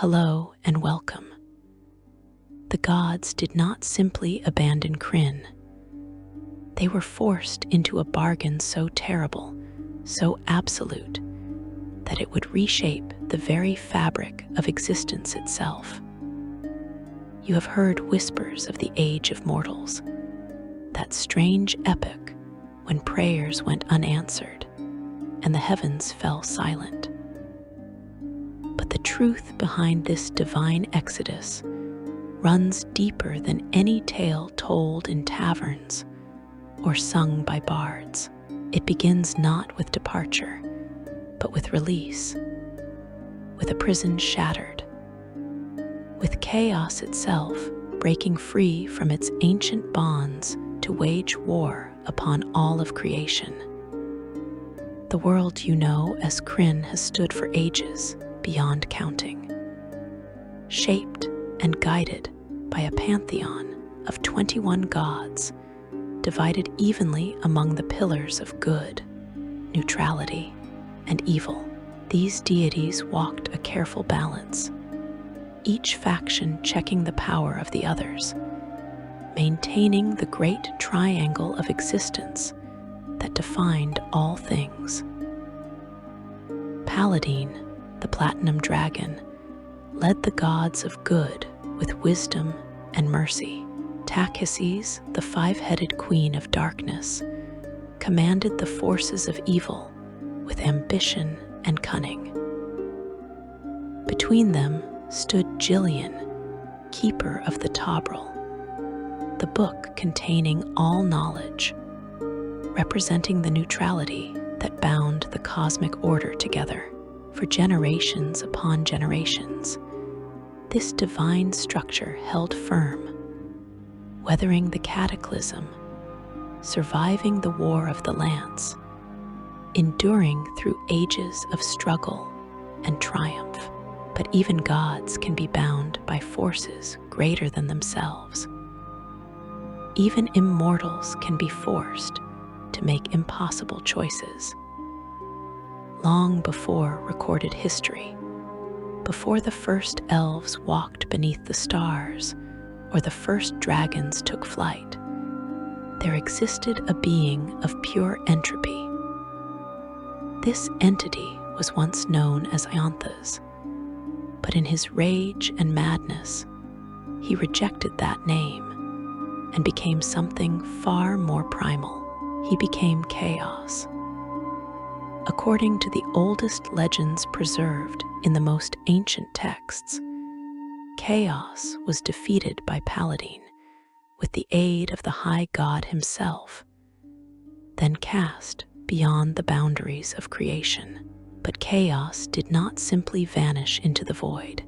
Hello and welcome. The gods did not simply abandon Krynn. They were forced into a bargain so terrible, so absolute, that it would reshape the very fabric of existence itself. You have heard whispers of the Age of Mortals, that strange epoch when prayers went unanswered and the heavens fell silent. But the truth behind this divine exodus runs deeper than any tale told in taverns or sung by bards. It begins not with departure, but with release, with a prison shattered, with chaos itself breaking free from its ancient bonds to wage war upon all of creation. The world you know as Krynn has stood for ages beyond counting, shaped and guided by a pantheon of 21 gods, divided evenly among the pillars of good, neutrality, and evil. These deities walked a careful balance, each faction checking the power of the others, maintaining the great triangle of existence that defined all things. Paladine, the platinum dragon, led the gods of good with wisdom and mercy. Takhisis, the five-headed queen of darkness, commanded the forces of evil with ambition and cunning. Between them stood Jillian, keeper of the Tobril, the book containing all knowledge, representing the neutrality that bound the cosmic order together for generations upon generations. This divine structure held firm, weathering the cataclysm, surviving the War of the Lance, enduring through ages of struggle and triumph. But even gods can be bound by forces greater than themselves. Even immortals can be forced to make impossible choices. Long before recorded history, before the first elves walked beneath the stars or the first dragons took flight, there existed a being of pure entropy. This entity was once known as Ionthas, but in his rage and madness, he rejected that name and became something far more primal. He became chaos. According to the oldest legends preserved in the most ancient texts, chaos was defeated by Paladine with the aid of the high god himself, then cast beyond the boundaries of creation. But chaos did not simply vanish into the void.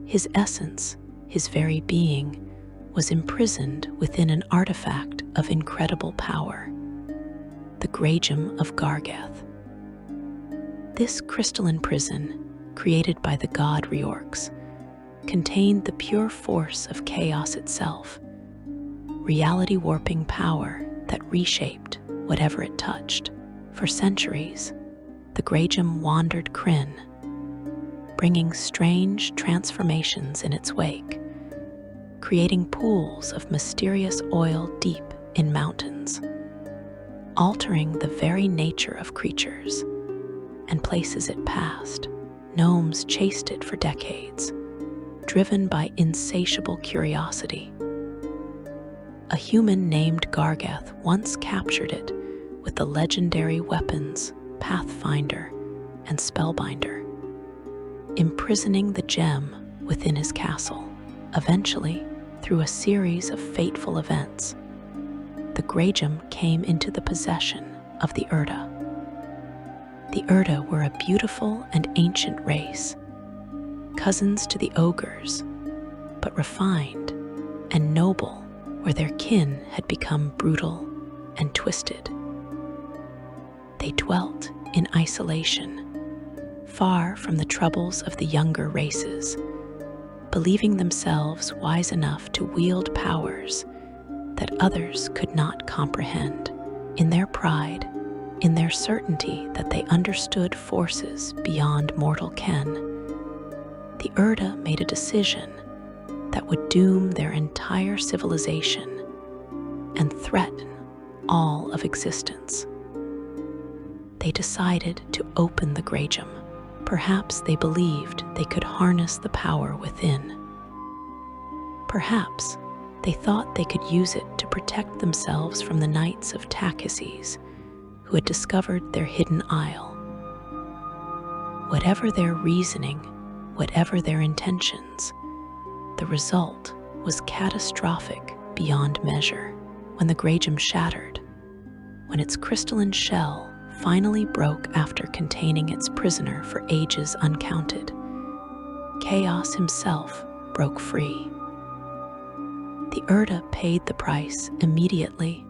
His essence, his very being, was imprisoned within an artifact of incredible power, the Gragem of Gargath. This crystalline prison, created by the god Reorx, contained the pure force of chaos itself, reality-warping power that reshaped whatever it touched. For centuries, the Gragem wandered Krynn, bringing strange transformations in its wake, creating pools of mysterious oil deep in mountains, altering the very nature of creatures and places it passed. Gnomes chased it for decades, driven by insatiable curiosity. A human named Gargath once captured it with the legendary weapons Pathfinder and Spellbinder, imprisoning the gem within his castle. Eventually, through a series of fateful events, the Gragem came into the possession of the Urda. The Urda were a beautiful and ancient race, cousins to the ogres, but refined and noble where their kin had become brutal and twisted. They dwelt in isolation, far from the troubles of the younger races, believing themselves wise enough to wield powers that others could not comprehend. In their pride, in their certainty that they understood forces beyond mortal ken, the Urda made a decision that would doom their entire civilization and threaten all of existence. They decided to open the Grejum. Perhaps they believed they could harness the power within. Perhaps they thought they could use it to protect themselves from the knights of Takhises who had discovered their hidden isle. Whatever their reasoning, whatever their intentions, the result was catastrophic beyond measure. When the Grejum shattered, when its crystalline shell finally broke after containing its prisoner for ages uncounted, Chaos himself broke free. The Urda paid the price immediately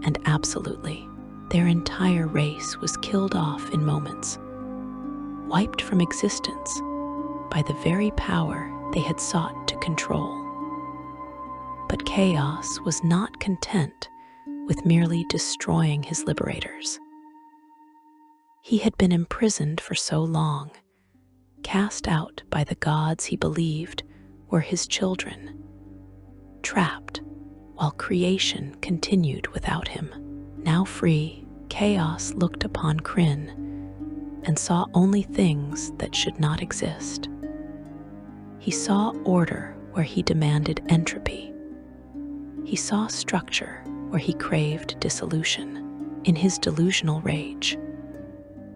and absolutely. Their entire race was killed off in moments, wiped from existence by the very power they had sought to control. But Chaos was not content with merely destroying his liberators. He had been imprisoned for so long, cast out by the gods he believed were his children, trapped while creation continued without him. Now free, Chaos looked upon Krynn and saw only things that should not exist. He saw order where he demanded entropy. He saw structure where he craved dissolution. In his delusional rage,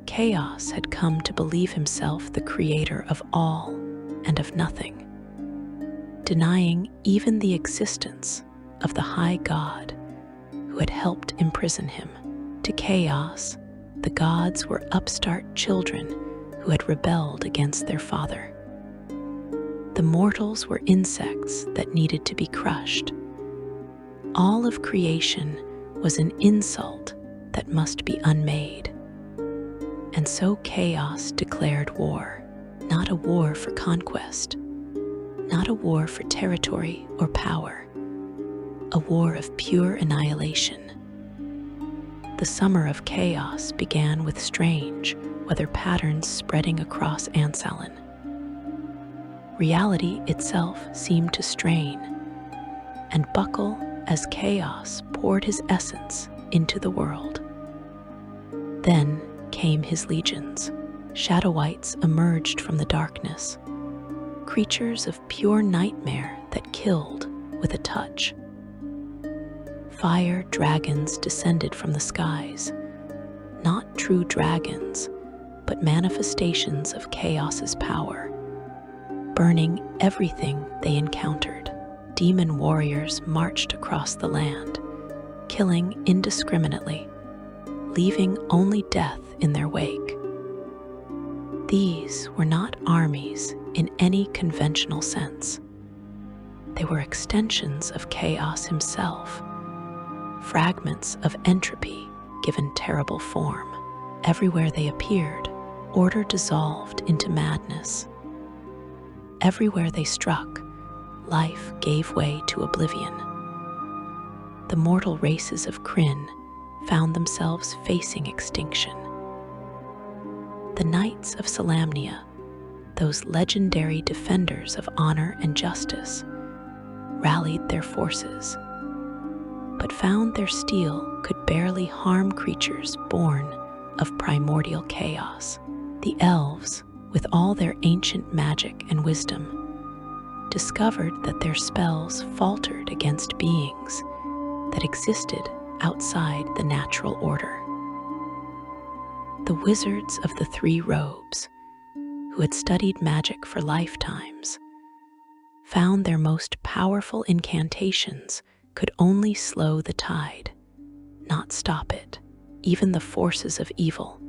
Chaos had come to believe himself the creator of all and of nothing, denying even the existence of the high god who had helped imprison him. To Chaos, the gods were upstart children who had rebelled against their father. The mortals were insects that needed to be crushed. All of creation was an insult that must be unmade. And so Chaos declared war, not a war for conquest, not a war for territory or power, a war of pure annihilation. The summer of Chaos began with strange weather patterns spreading across Ansalon. Reality itself seemed to strain and buckle as Chaos poured his essence into the world. Then came his legions. Shadow Wights emerged from the darkness, creatures of pure nightmare that killed with a touch. Fire dragons descended from the skies, not true dragons, but manifestations of Chaos's power, burning everything they encountered. Demon warriors marched across the land, killing indiscriminately, leaving only death in their wake. These were not armies in any conventional sense. They were extensions of Chaos himself, fragments of entropy given terrible form. Everywhere they appeared, order dissolved into madness. Everywhere they struck, life gave way to oblivion. The mortal races of Krynn found themselves facing extinction. The Knights of Solamnia, those legendary defenders of honor and justice, rallied their forces, but found their steel could barely harm creatures born of primordial chaos. The elves, with all their ancient magic and wisdom, discovered that their spells faltered against beings that existed outside the natural order. The wizards of the Three Robes, who had studied magic for lifetimes, found their most powerful incantations could only slow the tide, not stop it. Even the forces of evil,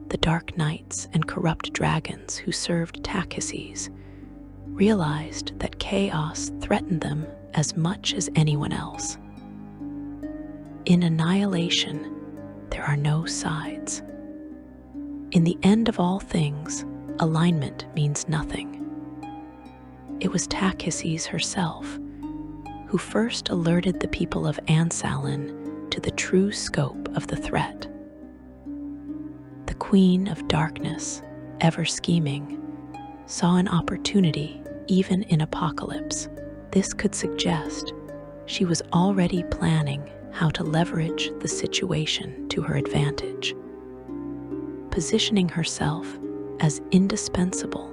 the dark knights and corrupt dragons who served Takhises, realized that Chaos threatened them as much as anyone else. In annihilation, there are no sides. In the end of all things, alignment means nothing. It was Takhises herself who first alerted the people of Ansalon to the true scope of the threat. The Queen of Darkness, ever scheming, saw an opportunity even in apocalypse. This could suggest she was already planning how to leverage the situation to her advantage, positioning herself as indispensable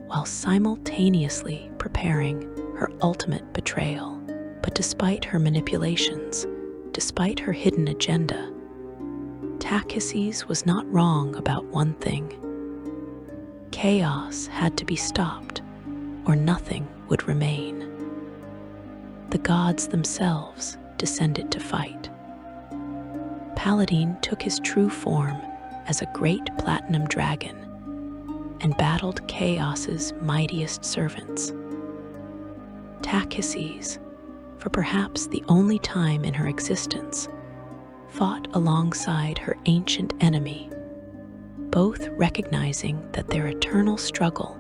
while simultaneously preparing her ultimate betrayal. But despite her manipulations, despite her hidden agenda, Takhises was not wrong about one thing. Chaos had to be stopped, or nothing would remain. The gods themselves descended to fight. Paladin took his true form as a great platinum dragon and battled Chaos's mightiest servants. Takhises, for perhaps the only time in her existence, fought alongside her ancient enemy, both recognizing that their eternal struggle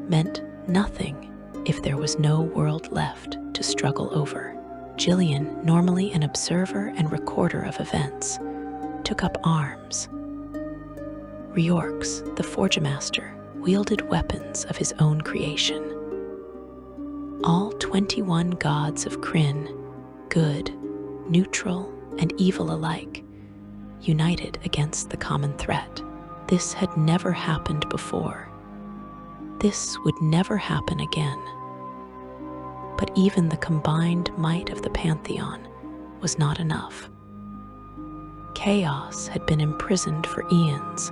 meant nothing if there was no world left to struggle over. Jillian, normally an observer and recorder of events, took up arms. Reorx, the Forgemaster, wielded weapons of his own creation. All 21 gods of Krynn, good, neutral, and evil alike, united against the common threat. This had never happened before. This would never happen again. But even the combined might of the Pantheon was not enough. Chaos had been imprisoned for eons,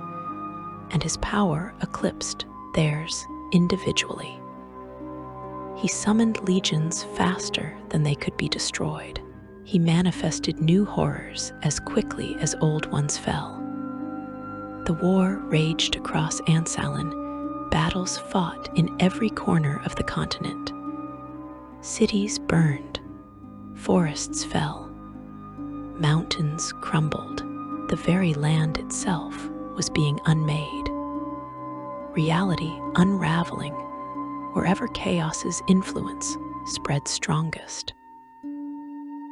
and his power eclipsed theirs individually. He summoned legions faster than they could be destroyed. He manifested new horrors as quickly as old ones fell. The war raged across Ansalon, battles fought in every corner of the continent. Cities burned, forests fell, mountains crumbled, the very land itself was being unmade. Reality unraveling wherever chaos's influence spread strongest.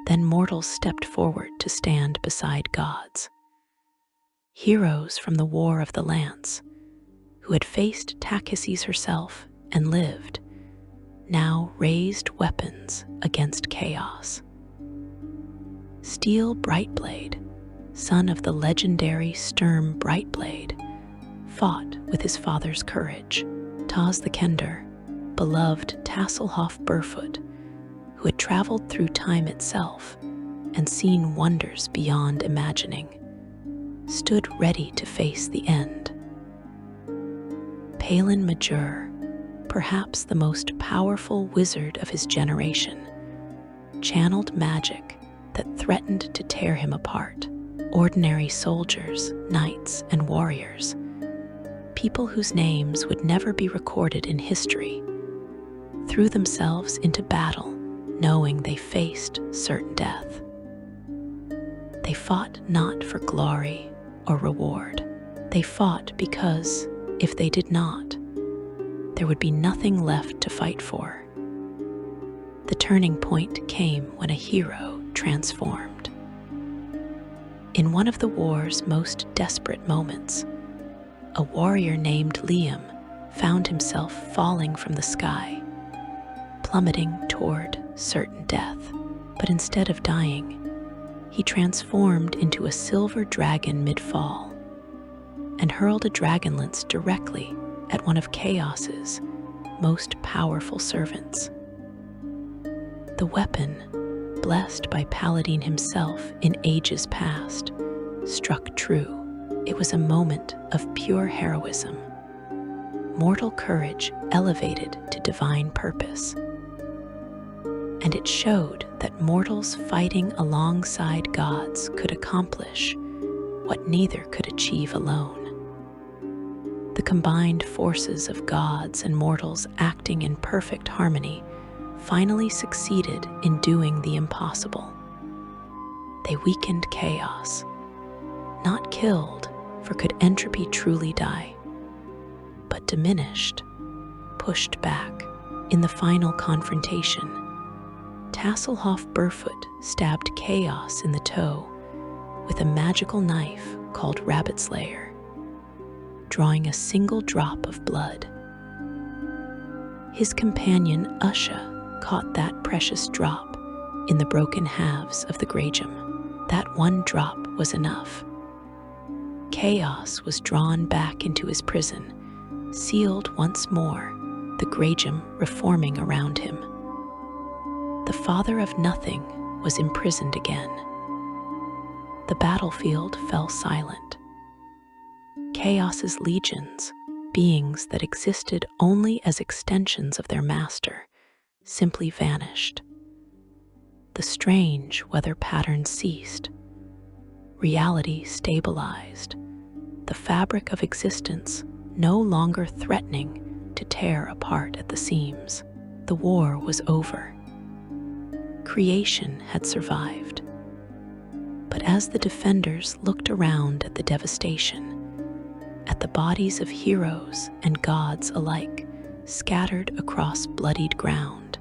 Then mortals stepped forward to stand beside gods. Heroes from the War of the Lance, who had faced Takhises herself and lived, now raised weapons against chaos. Steel Brightblade, son of the legendary Sturm Brightblade, fought with his father's courage. Taz the Kender, beloved Tasselhoff Burfoot, who had traveled through time itself and seen wonders beyond imagining, stood ready to face the end. Palin Majur, perhaps the most powerful wizard of his generation, channeled magic that threatened to tear him apart. Ordinary soldiers, knights, and warriors, people whose names would never be recorded in history, threw themselves into battle knowing they faced certain death. They fought not for glory or reward. They fought because, if they did not, there would be nothing left to fight for. The turning point came when a hero transformed. In one of the war's most desperate moments, a warrior named Liam found himself falling from the sky, plummeting toward certain death. But instead of dying, he transformed into a silver dragon mid-fall and hurled a Dragonlance directly at one of Chaos's most powerful servants. The weapon, blessed by Paladin himself in ages past, struck true. It was a moment of pure heroism, mortal courage elevated to divine purpose. And it showed that mortals fighting alongside gods could accomplish what neither could achieve alone. The combined forces of gods and mortals acting in perfect harmony finally succeeded in doing the impossible. They weakened chaos, not killed, for could entropy truly die, but diminished, pushed back. In the final confrontation, Tasselhoff Burfoot stabbed Chaos in the toe with a magical knife called Rabbit Slayer, drawing a single drop of blood. His companion Usha caught that precious drop in the broken halves of the Gragem. That one drop was enough. Chaos was drawn back into his prison, sealed once more, the Gragem reforming around him. The Father of Nothing was imprisoned again. The battlefield fell silent. Chaos's legions, beings that existed only as extensions of their master, simply vanished. The strange weather pattern ceased. Reality stabilized, the fabric of existence no longer threatening to tear apart at the seams. The war was over. Creation had survived. But as the defenders looked around at the devastation, at the bodies of heroes and gods alike scattered across bloodied ground,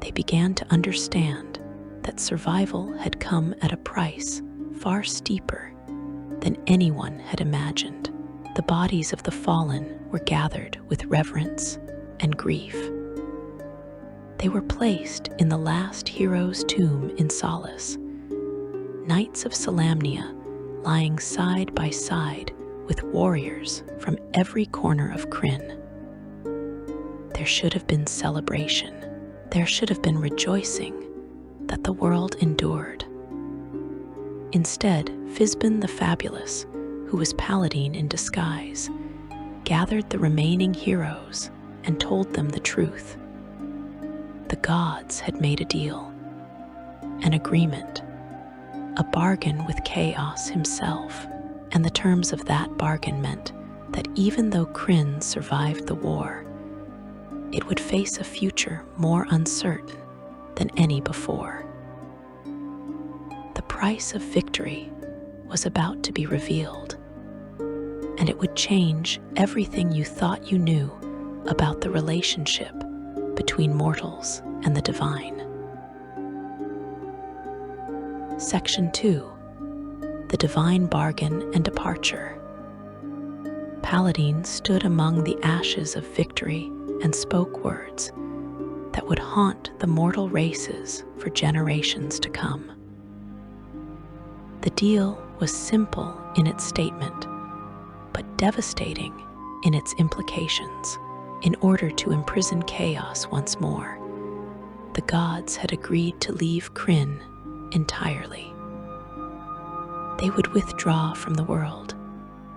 they began to understand that survival had come at a price far steeper than anyone had imagined. The bodies of the fallen were gathered with reverence and grief. They were placed in the last hero's tomb in solace, knights of Salamnia lying side by side with warriors from every corner of Krynn. There should have been celebration. There should have been rejoicing that the world endured. Instead, Fizban the Fabulous, who was Paladin in disguise, gathered the remaining heroes and told them the truth. The gods had made a deal, an agreement, a bargain with Chaos himself, and the terms of that bargain meant that even though Krynn survived the war, it would face a future more uncertain than any before. The price of victory was about to be revealed, and it would change everything you thought you knew about the relationship between mortals and the divine. Section 2. The Divine Bargain and Departure. Paladin stood among the ashes of victory and spoke words that would haunt the mortal races for generations to come. The deal was simple in its statement, but devastating in its implications. In order to imprison Chaos once more, the gods had agreed to leave Krynn entirely. They would withdraw from the world,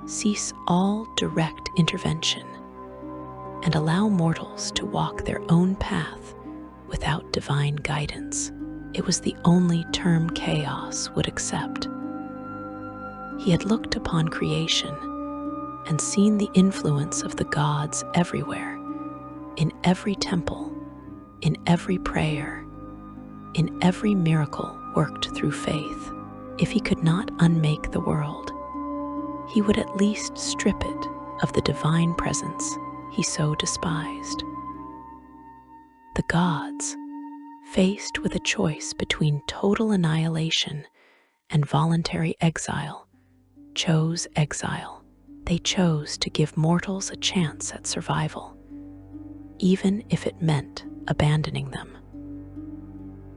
cease all direct intervention, and allow mortals to walk their own path without divine guidance. It was the only term Chaos would accept. He had looked upon creation and seen the influence of the gods everywhere, in every temple, in every prayer, in every miracle worked through faith. If he could not unmake the world, he would at least strip it of the divine presence he so despised. The gods, faced with a choice between total annihilation and voluntary exile, chose exile. They chose to give mortals a chance at survival, even if it meant abandoning them.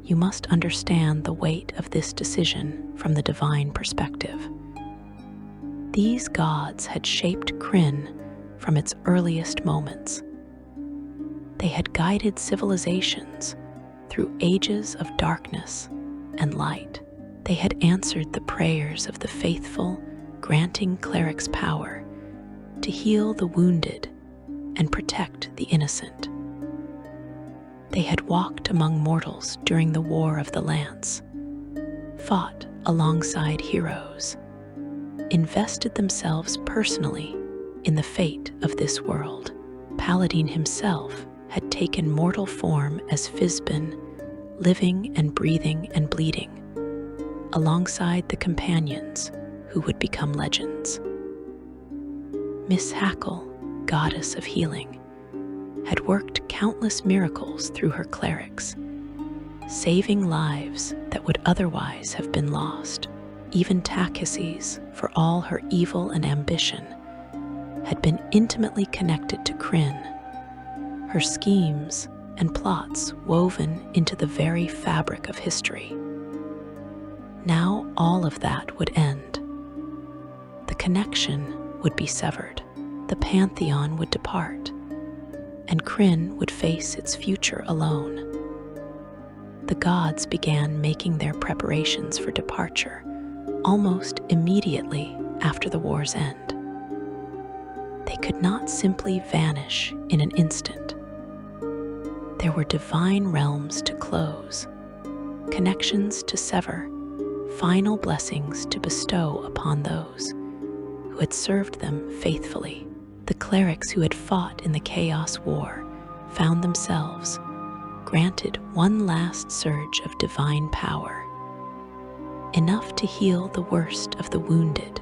You must understand the weight of this decision from the divine perspective. These gods had shaped Krynn from its earliest moments. They had guided civilizations through ages of darkness and light. They had answered the prayers of the faithful, granting clerics power to heal the wounded and protect the innocent. They had walked among mortals during the War of the Lance, fought alongside heroes, invested themselves personally in the fate of this world. Paladin himself had taken mortal form as Fizban, living and breathing and bleeding, alongside the companions who would become legends. Miss Hackle, goddess of healing, had worked countless miracles through her clerics, saving lives that would otherwise have been lost. Even Takhises, for all her evil and ambition, had been intimately connected to Krynn, her schemes and plots woven into the very fabric of history. Now all of that would end. The connection would be severed, the pantheon would depart, and Krynn would face its future alone. The gods began making their preparations for departure almost immediately after the war's end. They could not simply vanish in an instant. There were divine realms to close, connections to sever, final blessings to bestow upon those who had served them faithfully. The clerics who had fought in the Chaos War found themselves granted one last surge of divine power, enough to heal the worst of the wounded,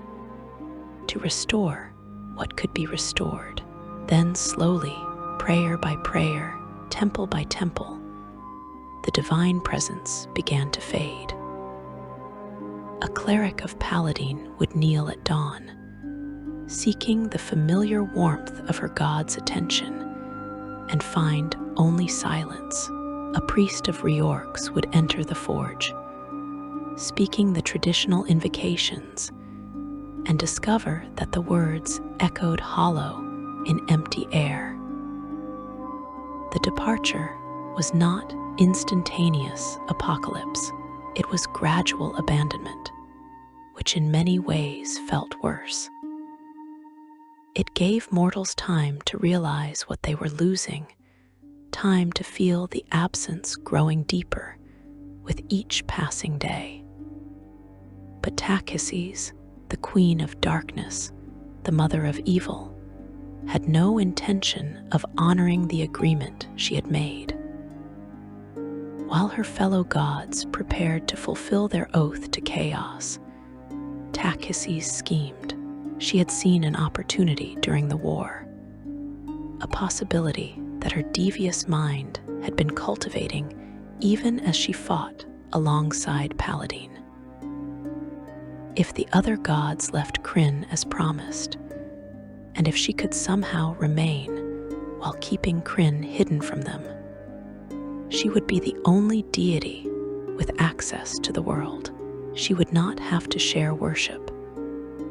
to restore what could be restored. Then slowly, prayer by prayer, temple by temple, the divine presence began to fade. A cleric of Paladine would kneel at dawn, seeking the familiar warmth of her god's attention, and find only silence. A priest of Reorx would enter the forge, speaking the traditional invocations, and discover that the words echoed hollow in empty air. The departure was not instantaneous apocalypse. It was gradual abandonment, which in many ways felt worse. It gave mortals time to realize what they were losing, time to feel the absence growing deeper with each passing day. But Takhises, the queen of darkness, the mother of evil, had no intention of honoring the agreement she had made. While her fellow gods prepared to fulfill their oath to chaos, Takhises schemed. She had seen an opportunity during the war, a possibility that her devious mind had been cultivating even as she fought alongside Paladine. If the other gods left Krynn as promised, and if she could somehow remain while keeping Krynn hidden from them, she would be the only deity with access to the world. She would not have to share worship.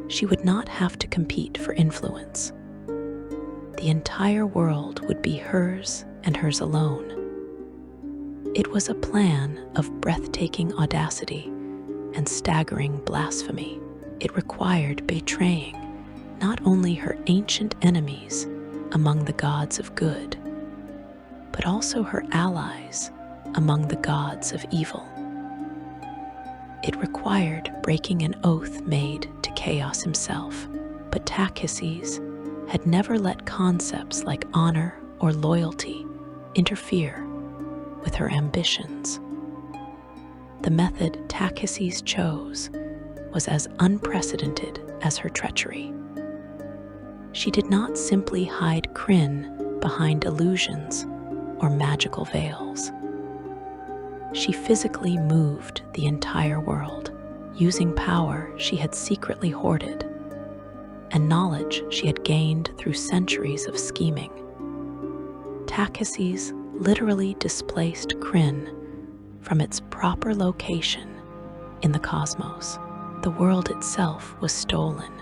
She would not have to compete for influence. The entire world would be hers and hers alone. It was a plan of breathtaking audacity and staggering blasphemy. It required betraying not only her ancient enemies among the gods of good, but also her allies among the gods of evil. It required breaking an oath made to Chaos himself, but Takhises had never let concepts like honor or loyalty interfere with her ambitions. The method Takhises chose was as unprecedented as her treachery. She did not simply hide Krynn behind illusions or magical veils. She physically moved the entire world, using power she had secretly hoarded and knowledge she had gained through centuries of scheming. Takhises literally displaced Krynn from its proper location in the cosmos. The world itself was stolen,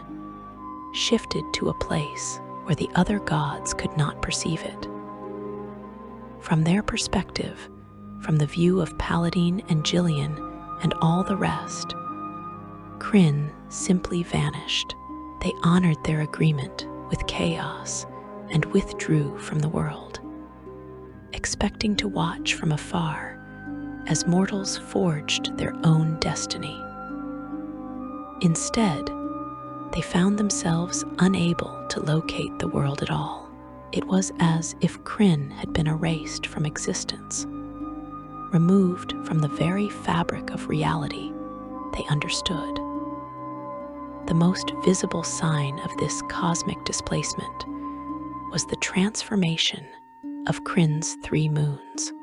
shifted to a place where the other gods could not perceive it. From their perspective, from the view of Paladine and Jillian and all the rest, Krynn simply vanished. They honored their agreement with chaos and withdrew from the world, expecting to watch from afar as mortals forged their own destiny. Instead, they found themselves unable to locate the world at all. It was as if Krynn had been erased from existence, removed from the very fabric of reality they understood. The most visible sign of this cosmic displacement was the transformation of Krynn's 3 moons.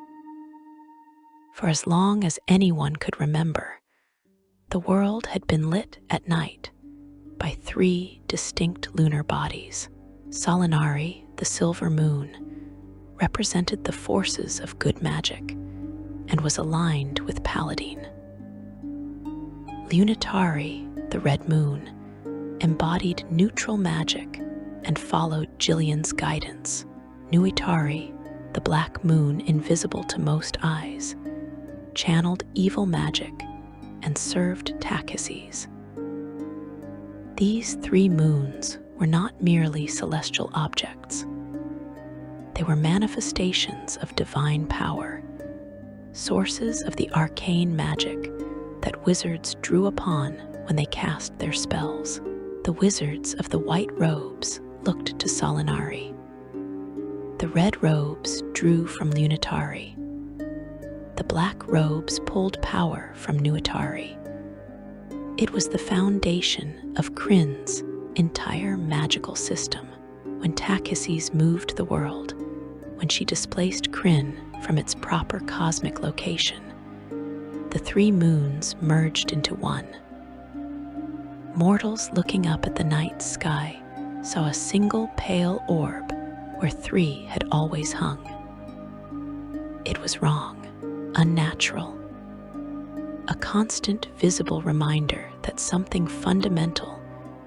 For as long as anyone could remember, the world had been lit at night by 3 distinct lunar bodies: Solinari, the silver moon, represented the forces of good magic and was aligned with Paladine. Lunitari, the red moon, embodied neutral magic and followed Jillian's guidance. Nuitari, the black moon invisible to most eyes, channeled evil magic and served Takhises. These three moons were not merely celestial objects. They were manifestations of divine power, sources of the arcane magic that wizards drew upon when they cast their spells. The wizards of the white robes looked to Solinari. The red robes drew from Lunitari. The black robes pulled power from Nuitari. It was the foundation of Krynn's entire magical system. When Takhises moved the world, when she displaced Krynn from its proper cosmic location, the three moons merged into one. Mortals looking up at the night sky saw a single pale orb where three had always hung. It was wrong, unnatural, a constant visible reminder that something fundamental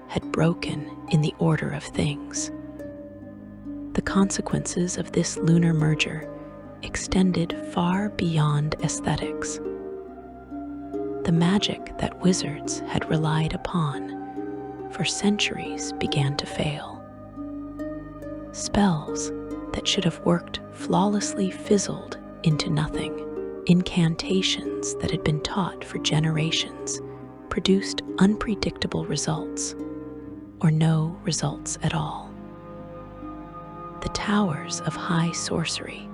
had broken in the order of things. The consequences of this lunar merger extended far beyond aesthetics. The magic that wizards had relied upon for centuries began to fail. Spells that should have worked flawlessly fizzled into nothing. Incantations that had been taught for generations produced unpredictable results, or no results at all. The towers of high sorcery,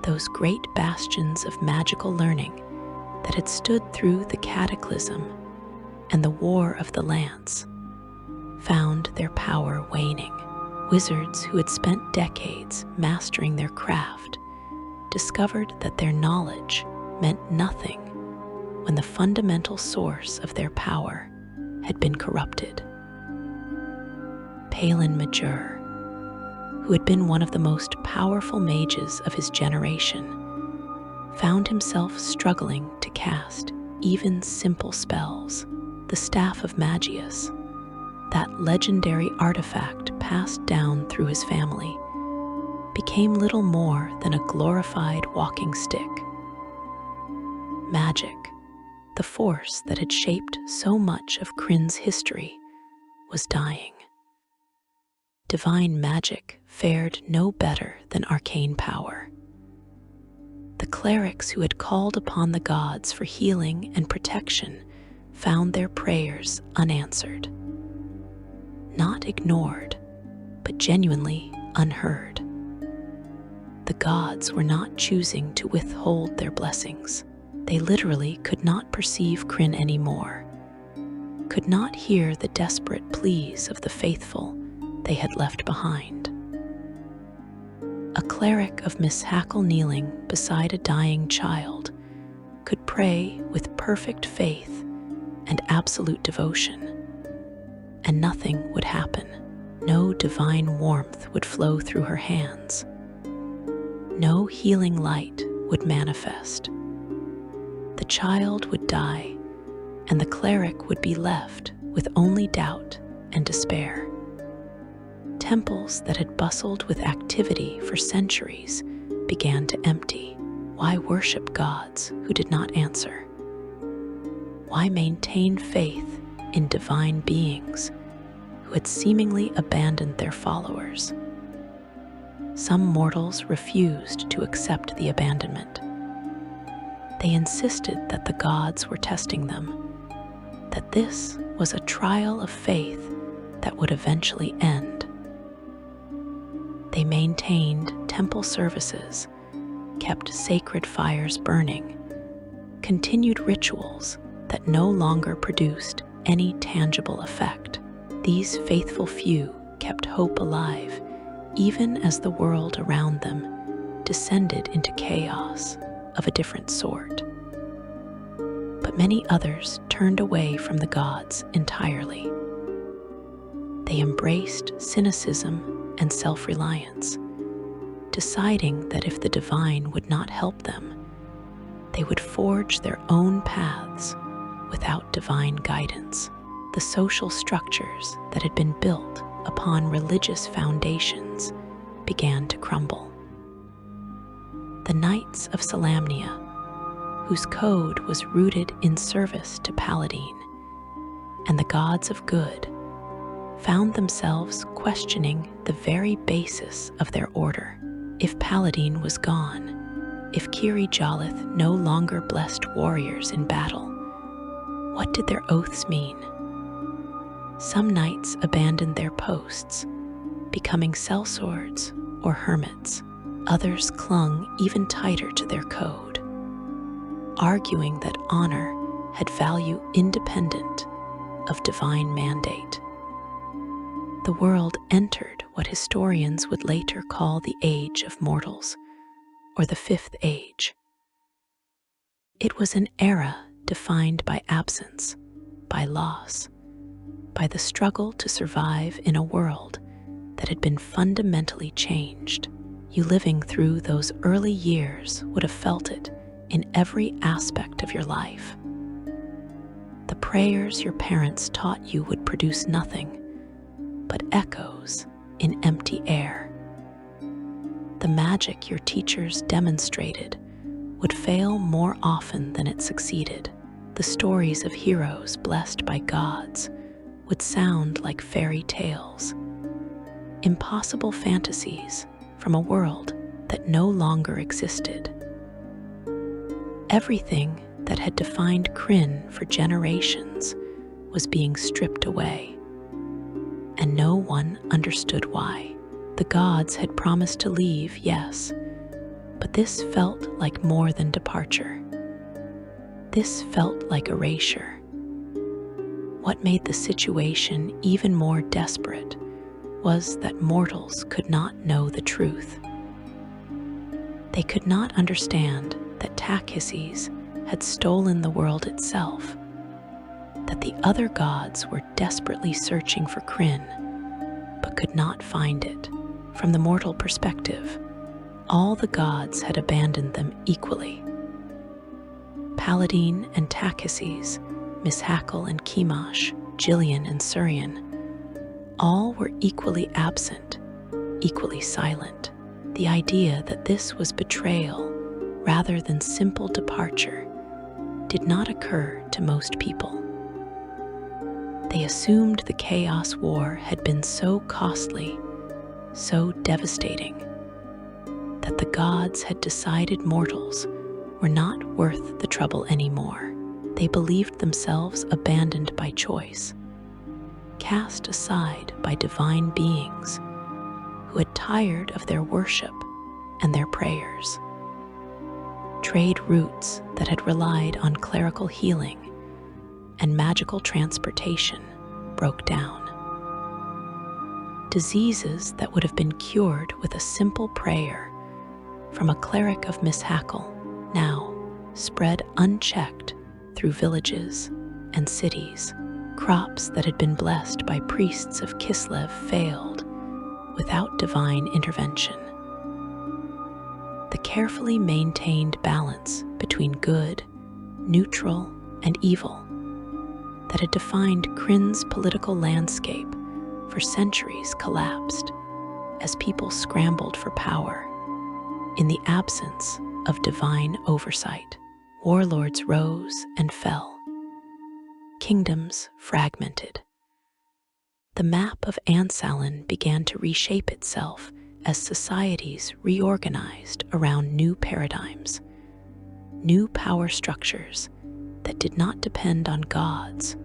those great bastions of magical learning that had stood through the cataclysm and the war of the lance, found their power waning. Wizards who had spent decades mastering their craft discovered that their knowledge meant nothing when the fundamental source of their power had been corrupted. Palin Majur, who had been one of the most powerful mages of his generation, found himself struggling to cast even simple spells. The Staff of Magius, that legendary artifact passed down through his family, became little more than a glorified walking stick. Magic, the force that had shaped so much of Krynn's history, was dying. Divine magic fared no better than arcane power. The clerics who had called upon the gods for healing and protection found their prayers unanswered. Not ignored, but genuinely unheard. The gods were not choosing to withhold their blessings. They literally could not perceive Krynn anymore, could not hear the desperate pleas of the faithful they had left behind. A cleric of Miss Hackle kneeling beside a dying child could pray with perfect faith and absolute devotion, and nothing would happen. No divine warmth would flow through her hands. No healing light would manifest. The child would die, and the cleric would be left with only doubt and despair. Temples that had bustled with activity for centuries began to empty. Why worship gods who did not answer? Why maintain faith in divine beings who had seemingly abandoned their followers? Some mortals refused to accept the abandonment. They insisted that the gods were testing them, that this was a trial of faith that would eventually end. They maintained temple services, kept sacred fires burning, continued rituals that no longer produced any tangible effect. These faithful few kept hope alive, even as the world around them descended into chaos of a different sort. But many others turned away from the gods entirely. They embraced cynicism and self-reliance, deciding that if the divine would not help them, they would forge their own paths without divine guidance. The social structures that had been built upon religious foundations began to crumble. The Knights of Salamnia, whose code was rooted in service to Paladine and the gods of good, found themselves questioning the very basis of their order. If Paladine was gone, if Kiri Jalith no longer blessed warriors in battle, what did their oaths mean? Some knights abandoned their posts, becoming sellswords or hermits. Others clung even tighter to their code, arguing that honor had value independent of divine mandate. The world entered what historians would later call the Age of Mortals, or the Fifth Age. It was an era defined by absence, by loss, by the struggle to survive in a world that had been fundamentally changed. You living through those early years would have felt it in every aspect of your life. The prayers your parents taught you would produce nothing but echoes in empty air. The magic your teachers demonstrated would fail more often than it succeeded. The stories of heroes blessed by gods would sound like fairy tales, impossible fantasies from a world that no longer existed. Everything that had defined Krynn for generations was being stripped away, and no one understood why. The gods had promised to leave, yes, but this felt like more than departure. This felt like erasure. What made the situation even more desperate was that mortals could not know the truth. They could not understand that Takhises had stolen the world itself, that the other gods were desperately searching for Krynn, but could not find it. From the mortal perspective, all the gods had abandoned them equally. Paladine and Takhises, Mishakel and Kimash, Jillian and Surian, all were equally absent, equally silent. The idea that this was betrayal rather than simple departure did not occur to most people. They assumed the Chaos War had been so costly, so devastating, that the gods had decided mortals were not worth the trouble anymore. They believed themselves abandoned by choice, cast aside by divine beings who had tired of their worship and their prayers. Trade routes that had relied on clerical healing and magical transportation broke down. Diseases that would have been cured with a simple prayer from a cleric of Mishakel now spread unchecked through villages and cities. Crops that had been blessed by priests of Kislev failed without divine intervention. The carefully maintained balance between good, neutral, and evil that had defined Krynn's political landscape for centuries collapsed as people scrambled for power. In the absence of divine oversight, warlords rose and fell. Kingdoms fragmented. The map of Ansalin began to reshape itself as societies reorganized around new paradigms, new power structures that did not depend on gods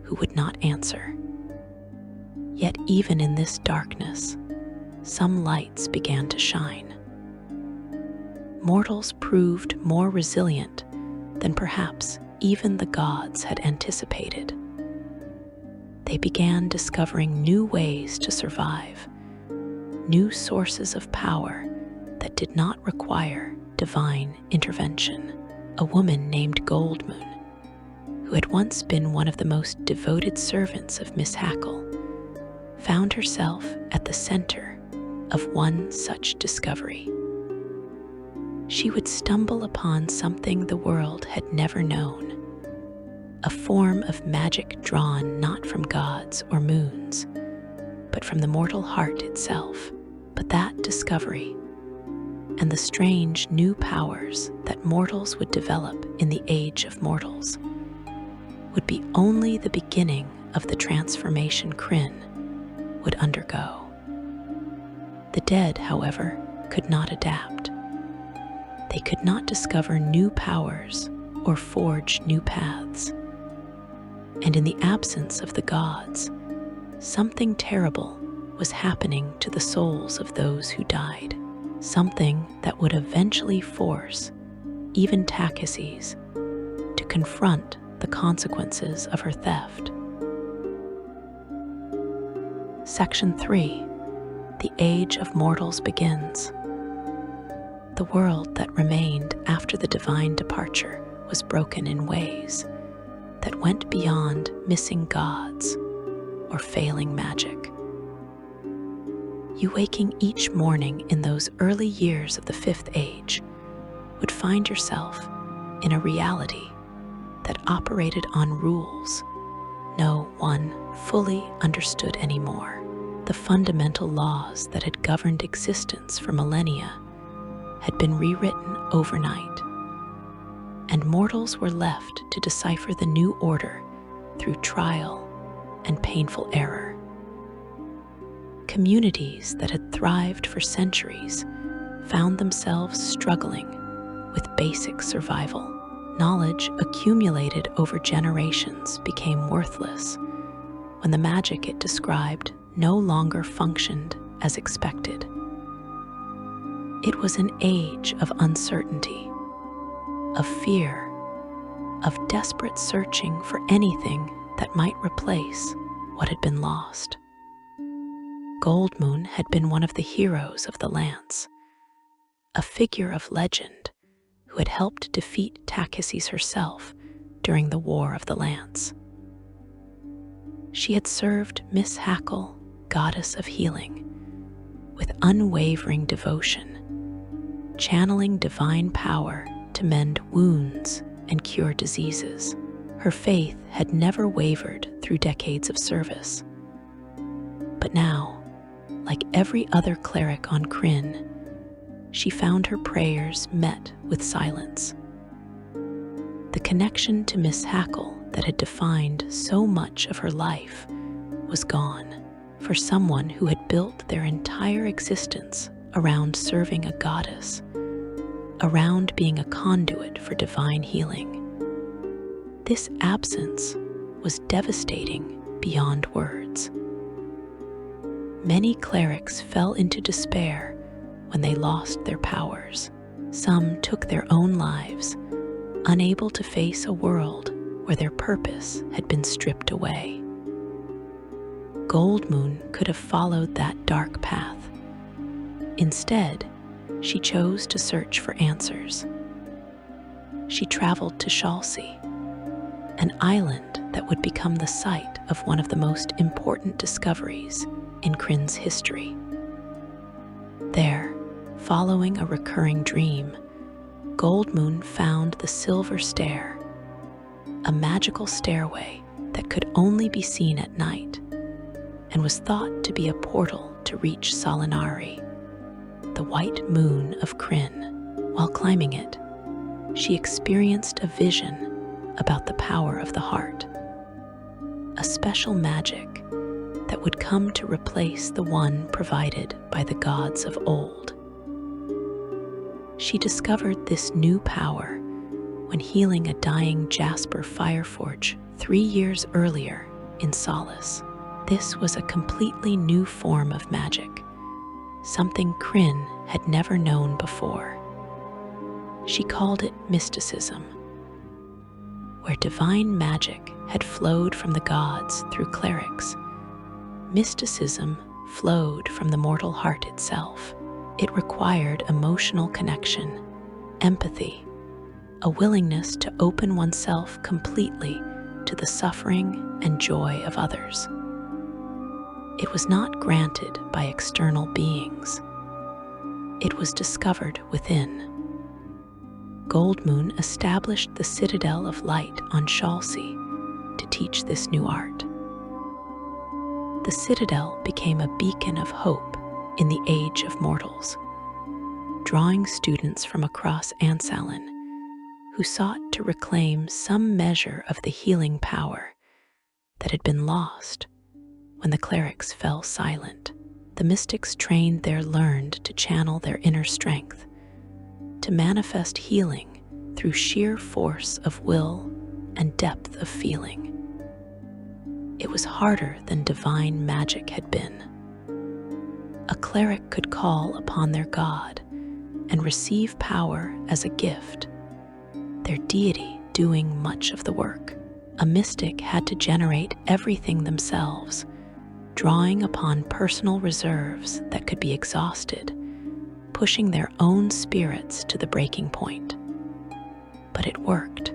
who would not answer. Yet even in this darkness, some lights began to shine. Mortals proved more resilient than perhaps even the gods had anticipated. They began discovering new ways to survive, new sources of power that did not require divine intervention. A woman named Goldmoon, who had once been one of the most devoted servants of Mishakel, found herself at the center of one such discovery. she would stumble upon something the world had never known, a form of magic drawn not from gods or moons, but from the mortal heart itself. But that discovery, and the strange new powers that mortals would develop in the Age of Mortals, would be only the beginning of the transformation Krynn would undergo. The dead, however, could not adapt. They could not discover new powers or forge new paths. And in the absence of the gods, something terrible was happening to the souls of those who died, something that would eventually force even Takhisis to confront the consequences of her theft. Section 3. The Age of Mortals begins. The world that remained after the divine departure was broken in ways that went beyond missing gods or failing magic. You waking each morning in those early years of the Fifth Age would find yourself in a reality that operated on rules no one fully understood anymore. The fundamental laws that had governed existence for millennia had been rewritten overnight, and mortals were left to decipher the new order through trial and painful error. Communities that had thrived for centuries found themselves struggling with basic survival. Knowledge accumulated over generations became worthless when the magic it described no longer functioned as expected. It was an age of uncertainty, of fear, of desperate searching for anything that might replace what had been lost. Goldmoon had been one of the heroes of the Lance, a figure of legend who had helped defeat Takhisis herself during the War of the Lance. She had served Miss Hackle, goddess of healing, with unwavering devotion, channeling divine power to mend wounds and cure diseases. Her faith had never wavered through decades of service. But now, like every other cleric on Krynn, she found her prayers met with silence. The connection to Miss Hackle that had defined so much of her life was gone. For someone who had built their entire existence around serving a goddess, around being a conduit for divine healing, this absence was devastating beyond words. Many clerics fell into despair when they lost their powers. Some took their own lives, unable to face a world where their purpose had been stripped away. Goldmoon could have followed that dark path. Instead, she chose to search for answers. She traveled to Shalsea, an island that would become the site of one of the most important discoveries in Krynn's history. There, following a recurring dream, Goldmoon found the Silver Stair, a magical stairway that could only be seen at night and was thought to be a portal to reach Solinari, the white moon of Krynn. While climbing it, she experienced a vision about the power of the heart, a special magic that would come to replace the one provided by the gods of old. She discovered this new power when healing a dying Jasper Fireforge 3 years earlier in Solace. This was a completely new form of magic, something Krynn had never known before. She called it mysticism, where divine magic had flowed from the gods through clerics. Mysticism flowed from the mortal heart itself. It required emotional connection, empathy, a willingness to open oneself completely to the suffering and joy of others. It was not granted by external beings. It was discovered within. Goldmoon established the Citadel of Light on Shalsea to teach this new art. The Citadel became a beacon of hope in the age of mortals, drawing students from across Ansalin who sought to reclaim some measure of the healing power that had been lost when the clerics fell silent. The mystics trained there learned to channel their inner strength, to manifest healing through sheer force of will and depth of feeling. It was harder than divine magic had been. A cleric could call upon their god and receive power as a gift, their deity doing much of the work. A mystic had to generate everything themselves, drawing upon personal reserves that could be exhausted, pushing their own spirits to the breaking point. But it worked.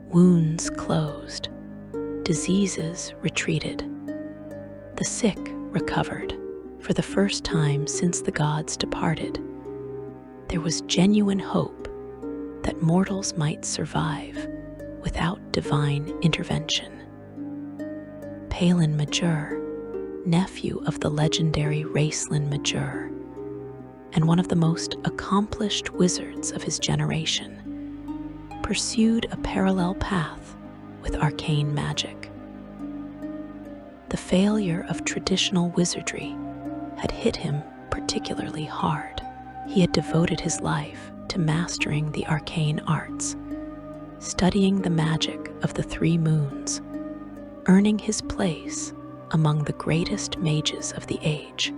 Wounds closed, diseases retreated, the sick recovered. For the first time since the gods departed, there was genuine hope that mortals might survive without divine intervention. Palin Majur, nephew of the legendary Racelin Majur, and one of the most accomplished wizards of his generation, pursued a parallel path with arcane magic. The failure of traditional wizardry had hit him particularly hard. He had devoted his life to mastering the arcane arts, studying the magic of the three moons, earning his place among the greatest mages of the age.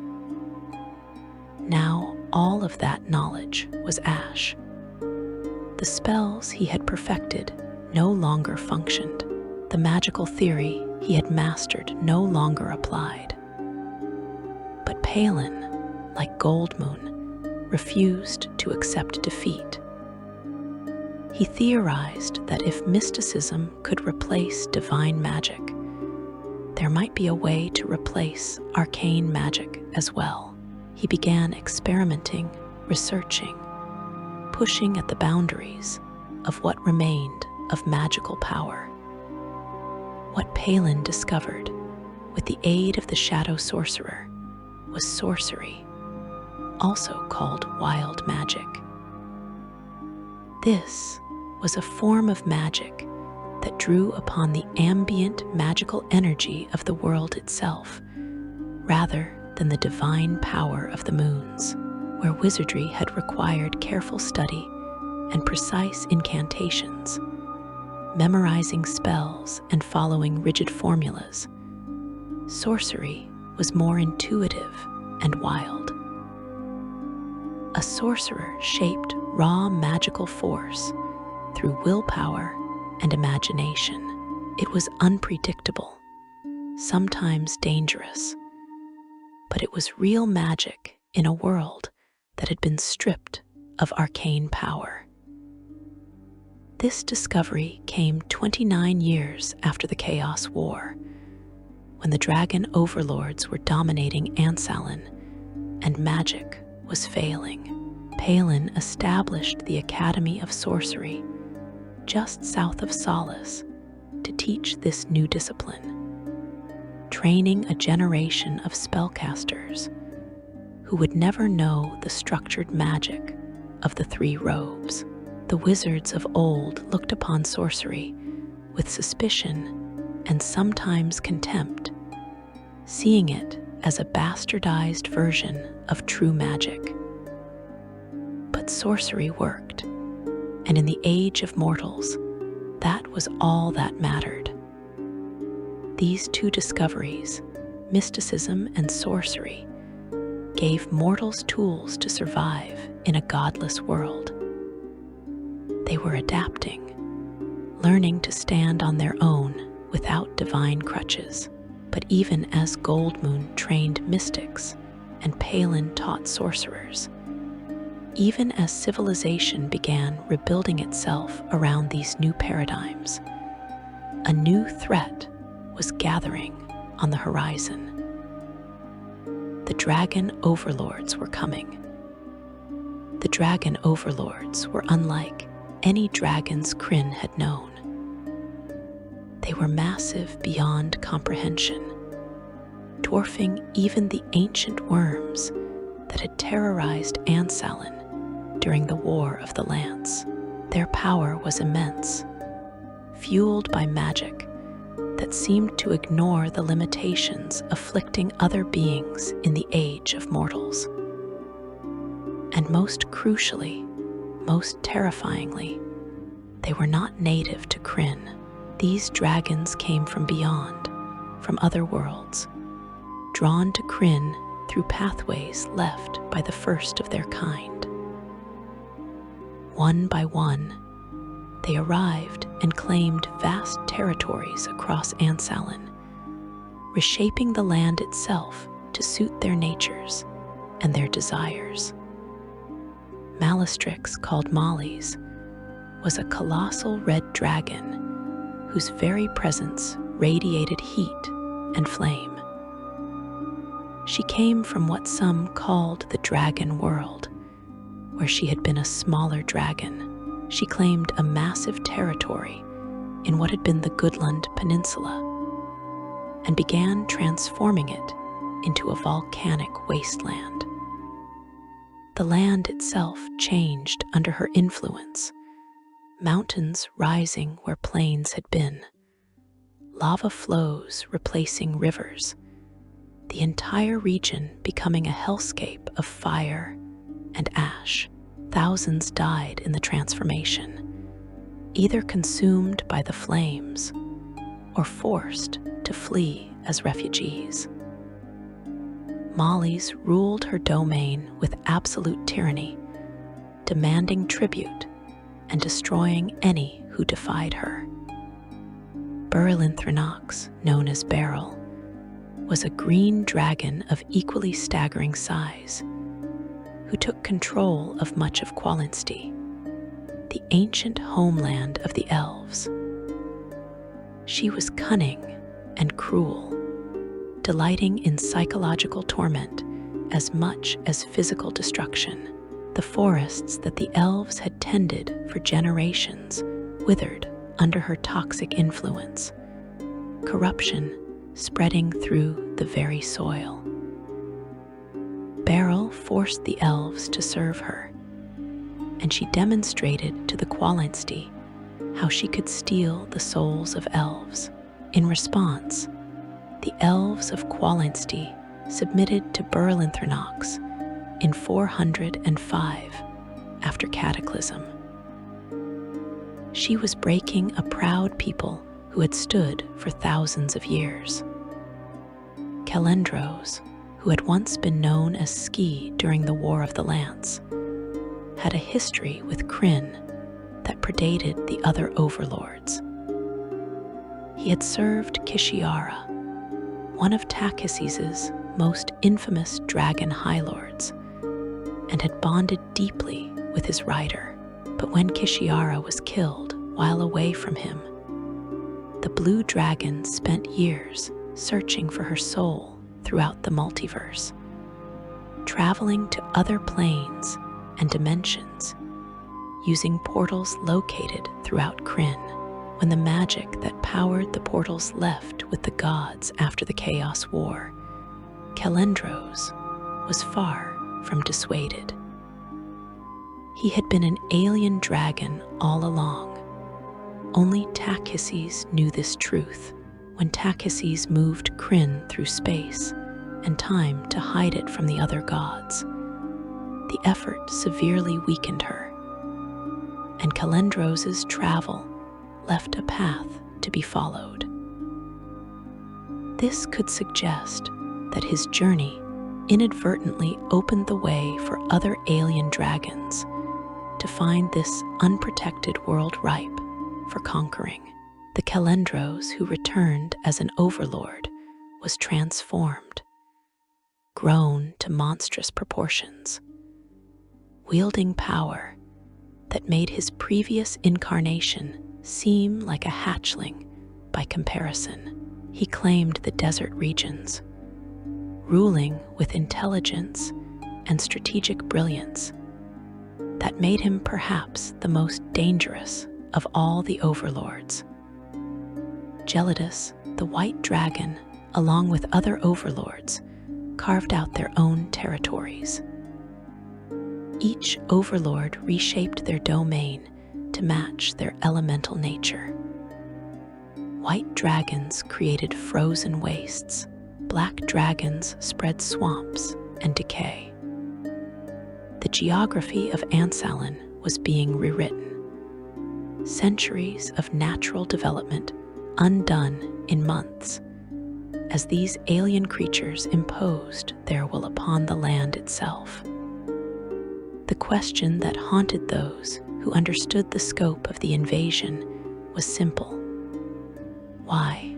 Now all of that knowledge was ash. The spells he had perfected no longer functioned. The magical theory he had mastered no longer applied. But Palin, like Goldmoon, refused to accept defeat. He theorized that if mysticism could replace divine magic, there might be a way to replace arcane magic as well. He began experimenting, researching, pushing at the boundaries of what remained of magical power. What Palin discovered, with the aid of the shadow sorcerer, was sorcery, also called wild magic. This was a form of magic that drew upon the ambient magical energy of the world itself, rather than the divine power of the moons, where wizardry had required careful study and precise incantations, memorizing spells and following rigid formulas. Sorcery was more intuitive and wild. A sorcerer shaped raw magical force through willpower and imagination. It was unpredictable, sometimes dangerous, but it was real magic in a world that had been stripped of arcane power. This discovery came 29 years after the Chaos War, when the dragon overlords were dominating Ansalin and magic was failing. Palin established the Academy of Sorcery just south of Solace to teach this new discipline, training a generation of spellcasters who would never know the structured magic of the three robes. The wizards of old looked upon sorcery with suspicion and sometimes contempt, seeing it as a bastardized version of true magic. But sorcery worked, and in the age of mortals, that was all that mattered. These two discoveries, mysticism and sorcery, gave mortals tools to survive in a godless world. They were adapting, learning to stand on their own without divine crutches. But even as Goldmoon trained mystics and Palin taught sorcerers, even as civilization began rebuilding itself around these new paradigms, a new threat was gathering on the horizon. The dragon overlords were coming. The dragon overlords were unlike any dragons Krynn had known. They were massive beyond comprehension, dwarfing even the ancient worms that had terrorized Ansalin during the War of the Lance. Their power was immense, fueled by magic that seemed to ignore the limitations afflicting other beings in the age of mortals. And most crucially, most terrifyingly, they were not native to Krynn. These dragons came from beyond, from other worlds, drawn to Krynn through pathways left by the first of their kind. One by one, they arrived and claimed vast territories across Ansalin, reshaping the land itself to suit their natures and their desires. Malastrix, called Molly's, was a colossal red dragon whose very presence radiated heat and flame. She came from what some called the dragon world, where she had been a smaller dragon. She claimed a massive territory in what had been the Goodland Peninsula and began transforming it into a volcanic wasteland. The land itself changed under her influence, mountains rising where plains had been, lava flows replacing rivers, the entire region becoming a hellscape of fire and ash. Thousands died in the transformation, either consumed by the flames or forced to flee as refugees. Molly's ruled her domain with absolute tyranny, demanding tribute and destroying any who defied her. Berlinthrinox, known as Beryl, was a green dragon of equally staggering size, who took control of much of Qualinsti, the ancient homeland of the elves. She was cunning and cruel, delighting in psychological torment as much as physical destruction. The forests that the elves had tended for generations withered under her toxic influence, corruption spreading through the very soil. Beryl forced the elves to serve her, and she demonstrated to the Qualinsti how she could steal the souls of elves. In response, the elves of Qualinsti submitted to Berlinthrinox in 405 after Cataclysm. She was breaking a proud people who had stood for thousands of years. Calendros, who had once been known as Ski during the War of the Lance, had a history with Krynn that predated the other overlords. He had served Kishiara, one of Takhis's most infamous dragon high lords, and had bonded deeply with his rider. But when Kishiara was killed while away from him, the blue dragon spent years searching for her soul throughout the multiverse, traveling to other planes and dimensions, using portals located throughout Krynn. When the magic that powered the portals left with the gods after the Chaos War, Calendros was far from dissuaded. He had been an alien dragon all along. Only Takhis's knew this truth when Takhis's moved Krynn through space and time to hide it from the other gods. The effort severely weakened her, and Calendros's travel left a path to be followed. This could suggest that his journey inadvertently opened the way for other alien dragons to find this unprotected world ripe for conquering. The Calendros who returned as an overlord was transformed, grown to monstrous proportions, wielding power that made his previous incarnation seem like a hatchling by comparison. He claimed the desert regions, ruling with intelligence and strategic brilliance, that made him perhaps the most dangerous of all the overlords. Gelidus, the white dragon, along with other overlords, carved out their own territories. Each overlord reshaped their domain to match their elemental nature. White dragons created frozen wastes. Black dragons spread swamps and decay. The geography of Ansalin was being rewritten. Centuries of natural development undone in months, as these alien creatures imposed their will upon the land itself. The question that haunted those who understood the scope of the invasion was simple. Why?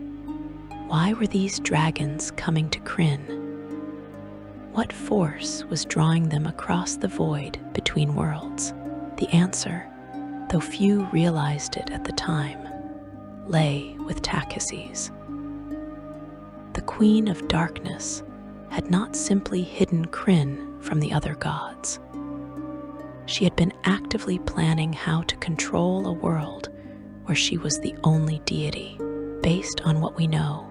Why were these dragons coming to Krynn? What force was drawing them across the void between worlds? The answer, though few realized it at the time, lay with Takhises. The Queen of Darkness had not simply hidden Krynn from the other gods. She had been actively planning how to control a world where she was the only deity. Based on what we know,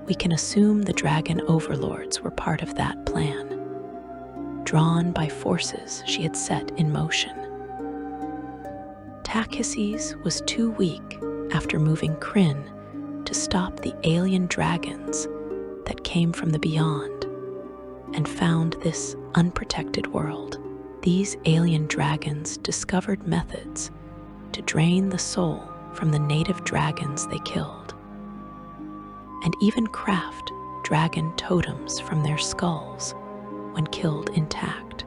we can assume the dragon overlords were part of that plan, drawn by forces she had set in motion. Takhises was too weak after moving Krynn to stop the alien dragons that came from the beyond and found this unprotected world. These alien dragons discovered methods to drain the soul from the native dragons they killed, and even craft dragon totems from their skulls when killed intact.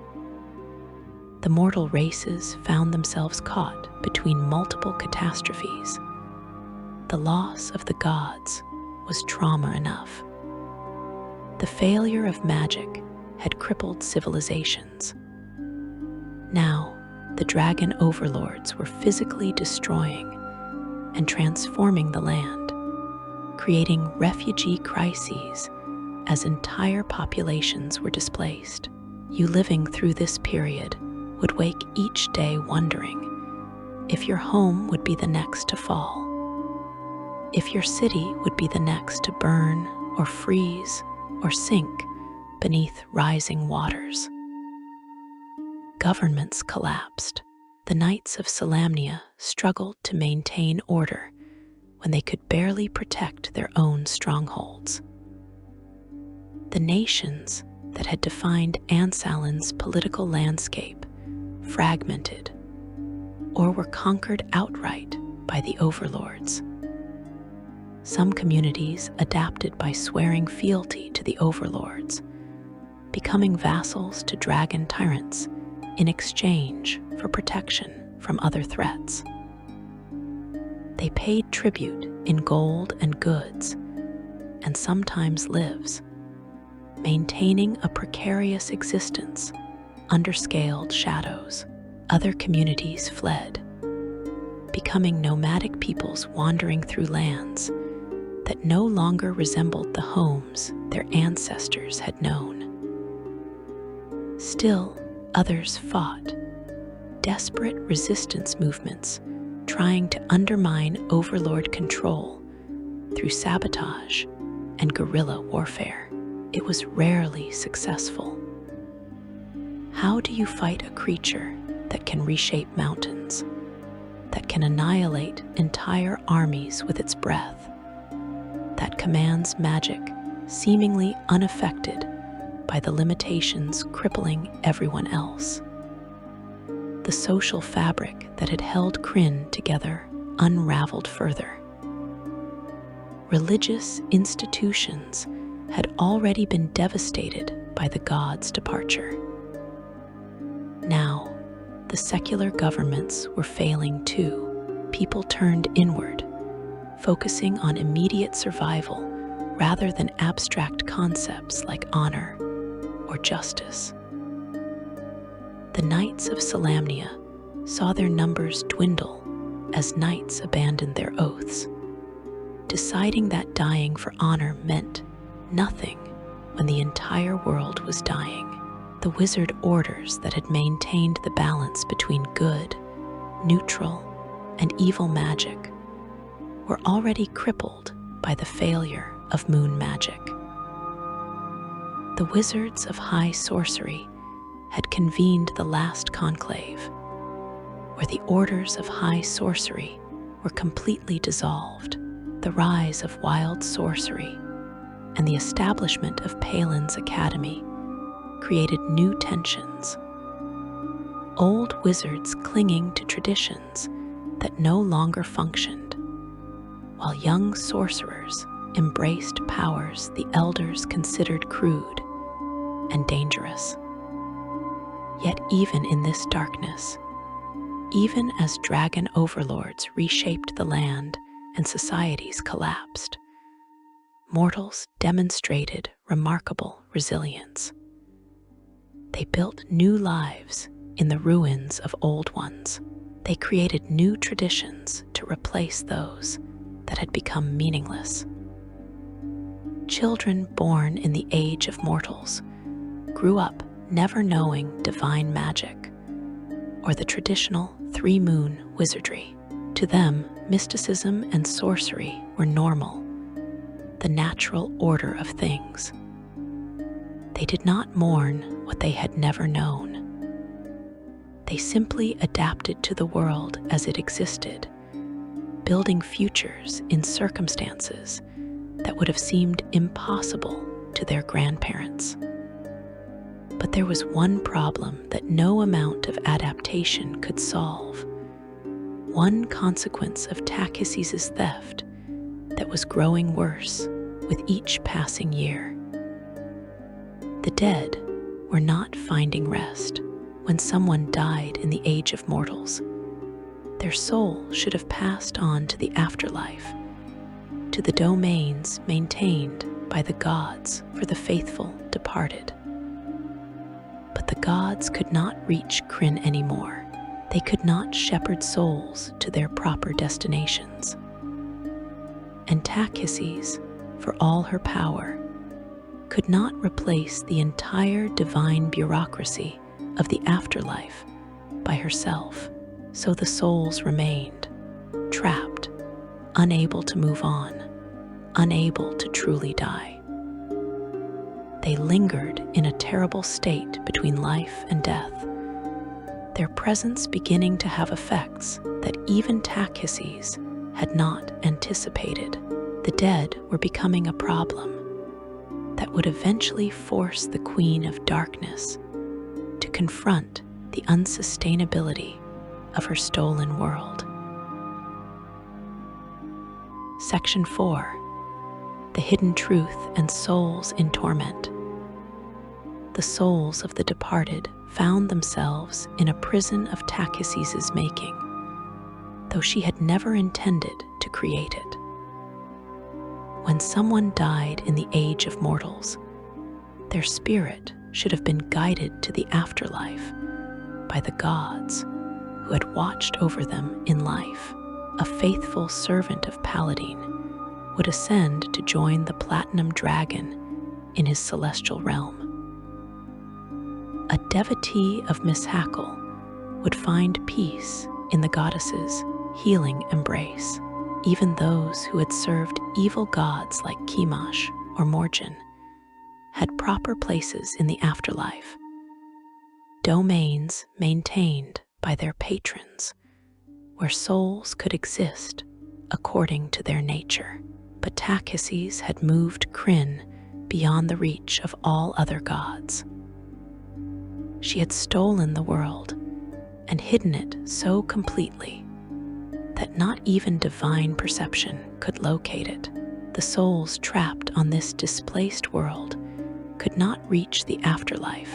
The mortal races found themselves caught between multiple catastrophes. The loss of the gods was trauma enough. The failure of magic had crippled civilizations. Now, the dragon overlords were physically destroying and transforming the land, creating refugee crises as entire populations were displaced. You living through this period would wake each day wondering if your home would be the next to fall, if your city would be the next to burn or freeze or sink beneath rising waters. Governments collapsed. The Knights of Solamnia struggled to maintain order when they could barely protect their own strongholds. The nations that had defined Ansalin's political landscape fragmented or were conquered outright by the overlords. Some communities adapted by swearing fealty to the overlords, becoming vassals to dragon tyrants in exchange for protection from other threats. They paid tribute in gold and goods, and sometimes lives, maintaining a precarious existence under scaled shadows. Other communities fled, becoming nomadic peoples wandering through lands that no longer resembled the homes their ancestors had known. Still, others fought, desperate resistance movements trying to undermine overlord control through sabotage and guerrilla warfare. It was rarely successful. How do you fight a creature that can reshape mountains, that can annihilate entire armies with its breath, that commands magic seemingly unaffected by the limitations crippling everyone else? The social fabric that had held Krynn together unraveled further. Religious institutions had already been devastated by the gods' departure. Now, the secular governments were failing too. People turned inward, focusing on immediate survival rather than abstract concepts like honor or justice. The Knights of Solamnia saw their numbers dwindle as knights abandoned their oaths, deciding that dying for honor meant nothing when the entire world was dying. The wizard orders that had maintained the balance between good, neutral, and evil magic were already crippled by the failure of moon magic. The wizards of high sorcery had convened the last conclave, where the orders of high sorcery were completely dissolved. The rise of wild sorcery and the establishment of Palin's Academy created new tensions. Old wizards clinging to traditions that no longer functioned, while young sorcerers embraced powers the elders considered crude and dangerous. Yet even in this darkness, even as dragon overlords reshaped the land and societies collapsed, mortals demonstrated remarkable resilience. They built new lives in the ruins of old ones. They created new traditions to replace those that had become meaningless. Children born in the age of mortals grew up never knowing divine magic or the traditional three-moon wizardry. To them, mysticism and sorcery were normal, the natural order of things. They did not mourn what they had never known. They simply adapted to the world as it existed, building futures in circumstances that would have seemed impossible to their grandparents. But there was one problem that no amount of adaptation could solve. One consequence of Takhisis's theft that was growing worse with each passing year. The dead were not finding rest when someone died in the age of mortals. Their soul should have passed on to the afterlife, to the domains maintained by the gods for the faithful departed. But the gods could not reach Krynn anymore. They could not shepherd souls to their proper destinations. And Takhisis, for all her power, could not replace the entire divine bureaucracy of the afterlife by herself. So the souls remained, trapped, unable to move on, unable to truly die. They lingered in a terrible state between life and death, their presence beginning to have effects that even Takhisis had not anticipated. The dead were becoming a problem that would eventually force the Queen of Darkness to confront the unsustainability of her stolen world. Section 4. The Hidden Truth and Souls in Torment. The souls of the departed found themselves in a prison of Takhisis's making, though she had never intended to create it. When someone died in the age of mortals, their spirit should have been guided to the afterlife by the gods who had watched over them in life. A faithful servant of Paladine would ascend to join the platinum dragon in his celestial realm. A devotee of Miss Hackle would find peace in the goddess's healing embrace. Even those who had served evil gods like Kimash or Morgan had proper places in the afterlife, domains maintained by their patrons, where souls could exist according to their nature. But Takhisis had moved Krynn beyond the reach of all other gods. She had stolen the world and hidden it so completely that not even divine perception could locate it. The souls trapped on this displaced world could not reach the afterlife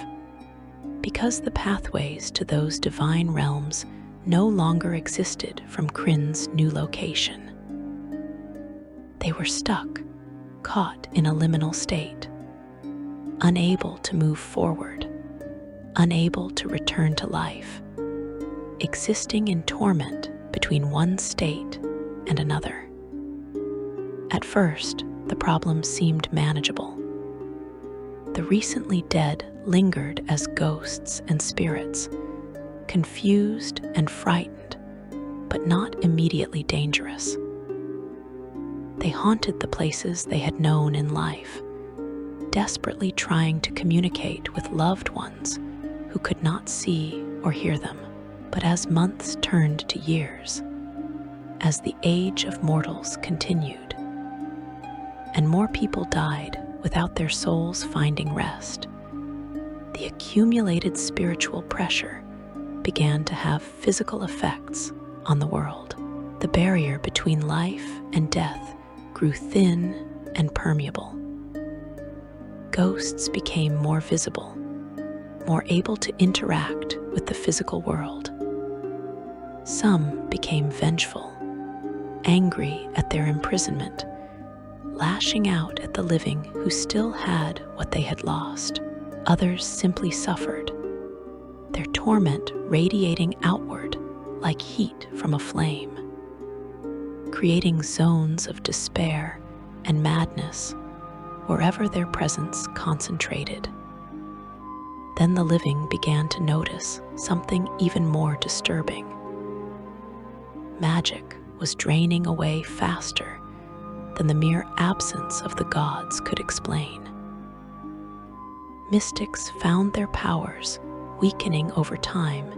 because the pathways to those divine realms no longer existed from Krynn's new location. They were stuck, caught in a liminal state, unable to move forward, unable to return to life, existing in torment between one state and another. At first, the problem seemed manageable. The recently dead lingered as ghosts and spirits, confused and frightened, but not immediately dangerous. They haunted the places they had known in life, desperately trying to communicate with loved ones who could not see or hear them. But as months turned to years, as the age of mortals continued, and more people died without their souls finding rest, the accumulated spiritual pressure began to have physical effects on the world. The barrier between life and death grew thin and permeable. Ghosts became more visible, more able to interact with the physical world. Some became vengeful, angry at their imprisonment, lashing out at the living who still had what they had lost. Others simply suffered, their torment radiating outward like heat from a flame, creating zones of despair and madness wherever their presence concentrated. Then the living began to notice something even more disturbing. Magic was draining away faster than the mere absence of the gods could explain. Mystics found their powers weakening over time,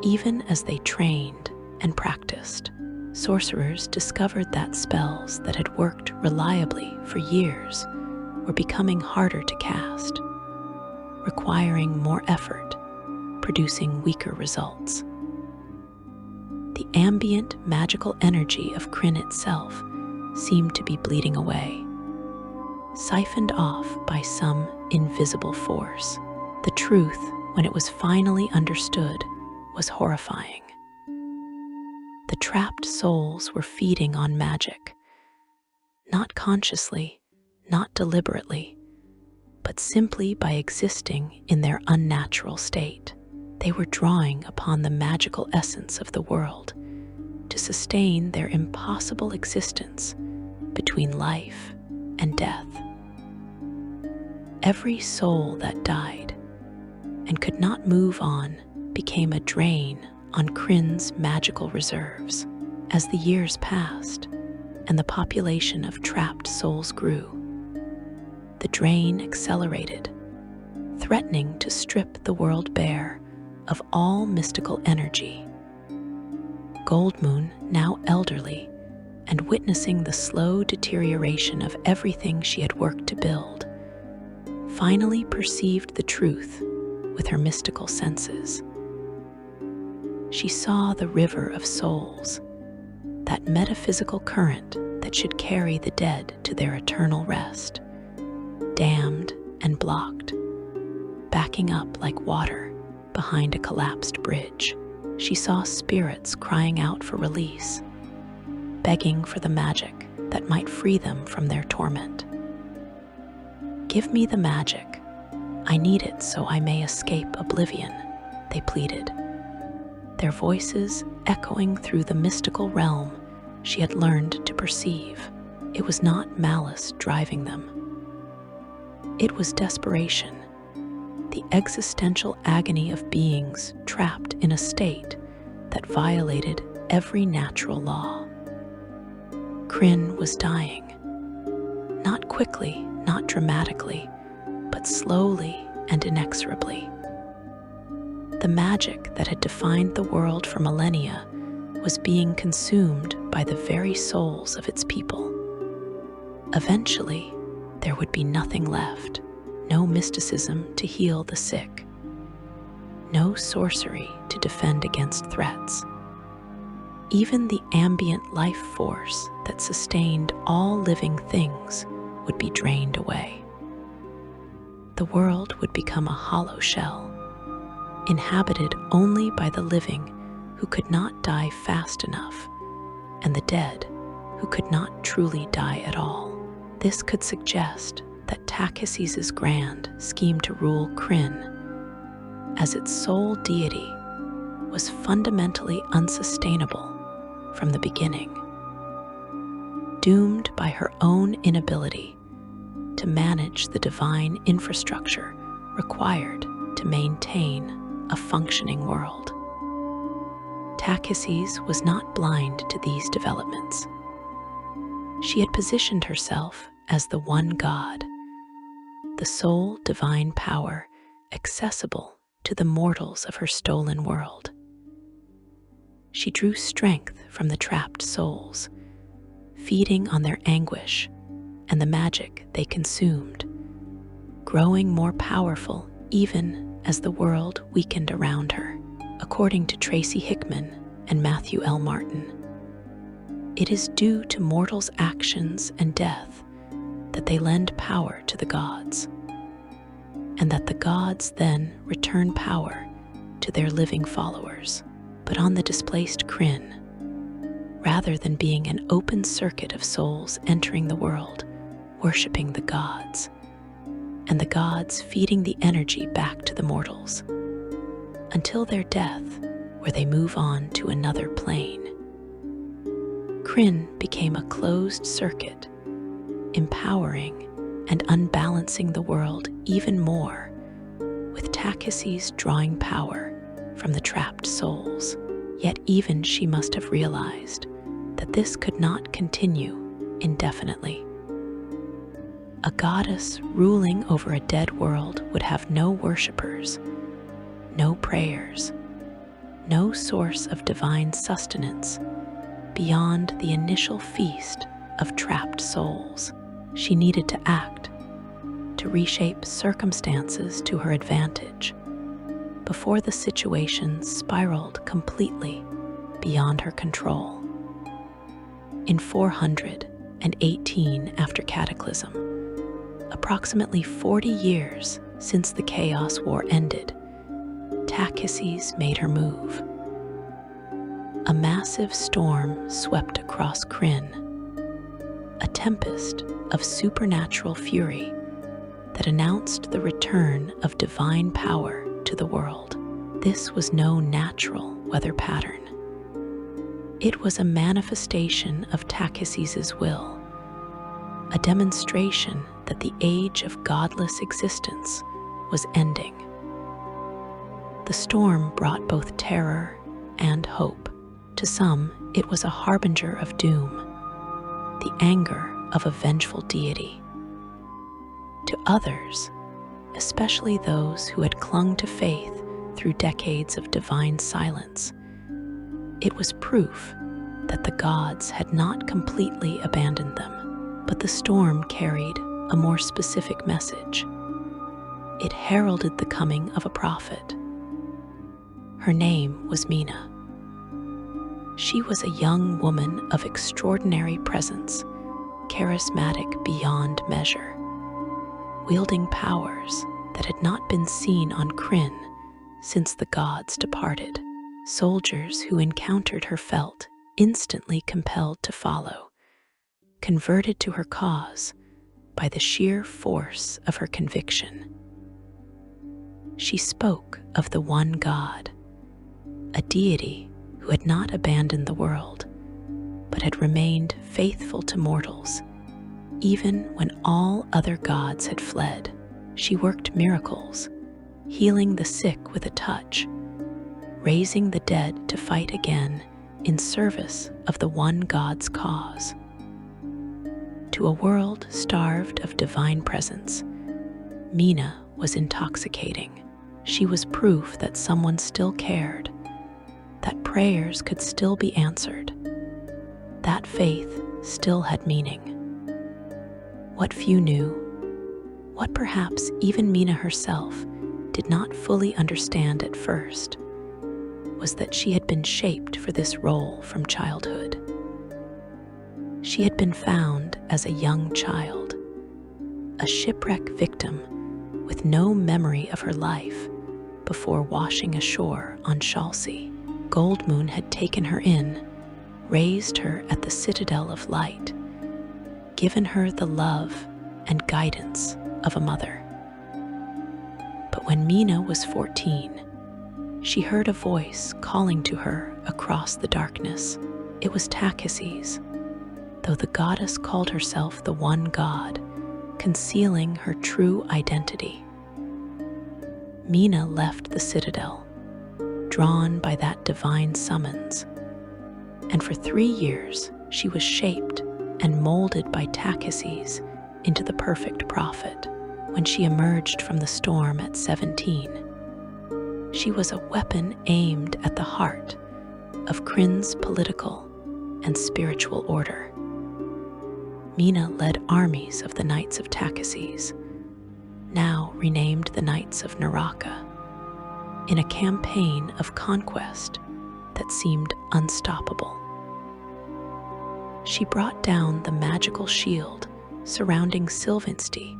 even as they trained and practiced. Sorcerers discovered that spells that had worked reliably for years were becoming harder to cast, requiring more effort, producing weaker results. The ambient magical energy of Krynn itself seemed to be bleeding away, siphoned off by some invisible force. The truth, when it was finally understood, was horrifying. The trapped souls were feeding on magic, not consciously, not deliberately, but simply by existing in their unnatural state. They were drawing upon the magical essence of the world to sustain their impossible existence between life and death. Every soul that died and could not move on became a drain on Krynn's magical reserves. As the years passed and the population of trapped souls grew, the drain accelerated, threatening to strip the world bare of all mystical energy. Goldmoon, now elderly and witnessing the slow deterioration of everything she had worked to build, finally perceived the truth with her mystical senses. She saw the river of souls, that metaphysical current that should carry the dead to their eternal rest, dammed and blocked, backing up like water behind a collapsed bridge. She saw spirits crying out for release, begging for the magic that might free them from their torment. "Give me the magic. I need it so I may escape oblivion," they pleaded, their voices echoing through the mystical realm she had learned to perceive. It was not malice driving them. It was desperation, the existential agony of beings trapped in a state that violated every natural law. Krynn was dying. Not quickly, not dramatically, but slowly and inexorably. The magic that had defined the world for millennia was being consumed by the very souls of its people. Eventually, there would be nothing left, no mysticism to heal the sick, no sorcery to defend against threats. Even the ambient life force that sustained all living things would be drained away. The world would become a hollow shell, inhabited only by the living who could not die fast enough, and the dead who could not truly die at all. This could suggest that Takhisis's grand scheme to rule Krynn as its sole deity was fundamentally unsustainable from the beginning. Doomed by her own inability to to manage the divine infrastructure required to maintain a functioning world. Takhisis was not blind to these developments. She had positioned herself as the one God, the sole divine power accessible to the mortals of her stolen world. She drew strength from the trapped souls, feeding on their anguish and the magic they consumed, growing more powerful even as the world weakened around her. According to Tracy Hickman and Matthew L. Martin, it is due to mortals' actions and death that they lend power to the gods, and that the gods then return power to their living followers. But on the displaced Krynn, rather than being an open circuit of souls entering the world, worshipping the gods, and the gods feeding the energy back to the mortals, until their death, where they move on to another plane. Krynn became a closed circuit, empowering and unbalancing the world even more, with Takhisis drawing power from the trapped souls. Yet even she must have realized that this could not continue indefinitely. A goddess ruling over a dead world would have no worshippers, no prayers, no source of divine sustenance beyond the initial feast of trapped souls. She needed to act, to reshape circumstances to her advantage, before the situation spiraled completely beyond her control. In 418 after Cataclysm, approximately 40 years since the Chaos War ended, Takhisis made her move. A massive storm swept across Krynn, a tempest of supernatural fury that announced the return of divine power to the world. This was no natural weather pattern. It was a manifestation of Takhisis's will, a demonstration that the age of godless existence was ending. The storm brought both terror and hope. To some, it was a harbinger of doom, the anger of a vengeful deity. To others, especially those who had clung to faith through decades of divine silence, it was proof that the gods had not completely abandoned them. But the storm carried a more specific message. It heralded the coming of a prophet. Her name was Mina. She was a young woman of extraordinary presence, charismatic beyond measure, wielding powers that had not been seen on Krynn since the gods departed. Soldiers who encountered her felt instantly compelled to follow, converted to her cause by the sheer force of her conviction. She spoke of the one God, a deity who had not abandoned the world, but had remained faithful to mortals, even when all other gods had fled. She worked miracles, healing the sick with a touch, raising the dead to fight again in service of the one God's cause. To a world starved of divine presence, Mina was intoxicating. She was proof that someone still cared, that prayers could still be answered, that faith still had meaning. What few knew, what perhaps even Mina herself did not fully understand at first, was that she had been shaped for this role from childhood. She had been found as a young child, a shipwreck victim with no memory of her life before washing ashore on Shalsea. Goldmoon had taken her in, raised her at the Citadel of Light, given her the love and guidance of a mother. But when Mina was 14, she heard a voice calling to her across the darkness. It was Takhisis. Though the goddess called herself the one God, concealing her true identity. Mina left the citadel, drawn by that divine summons, and for 3 years she was shaped and molded by Takhises into the perfect prophet. When she emerged from the storm at 17, she was a weapon aimed at the heart of Krynn's political and spiritual order. Mina led armies of the Knights of Takhises, now renamed the Knights of Naraka, in a campaign of conquest that seemed unstoppable. She brought down the magical shield surrounding Sylvansti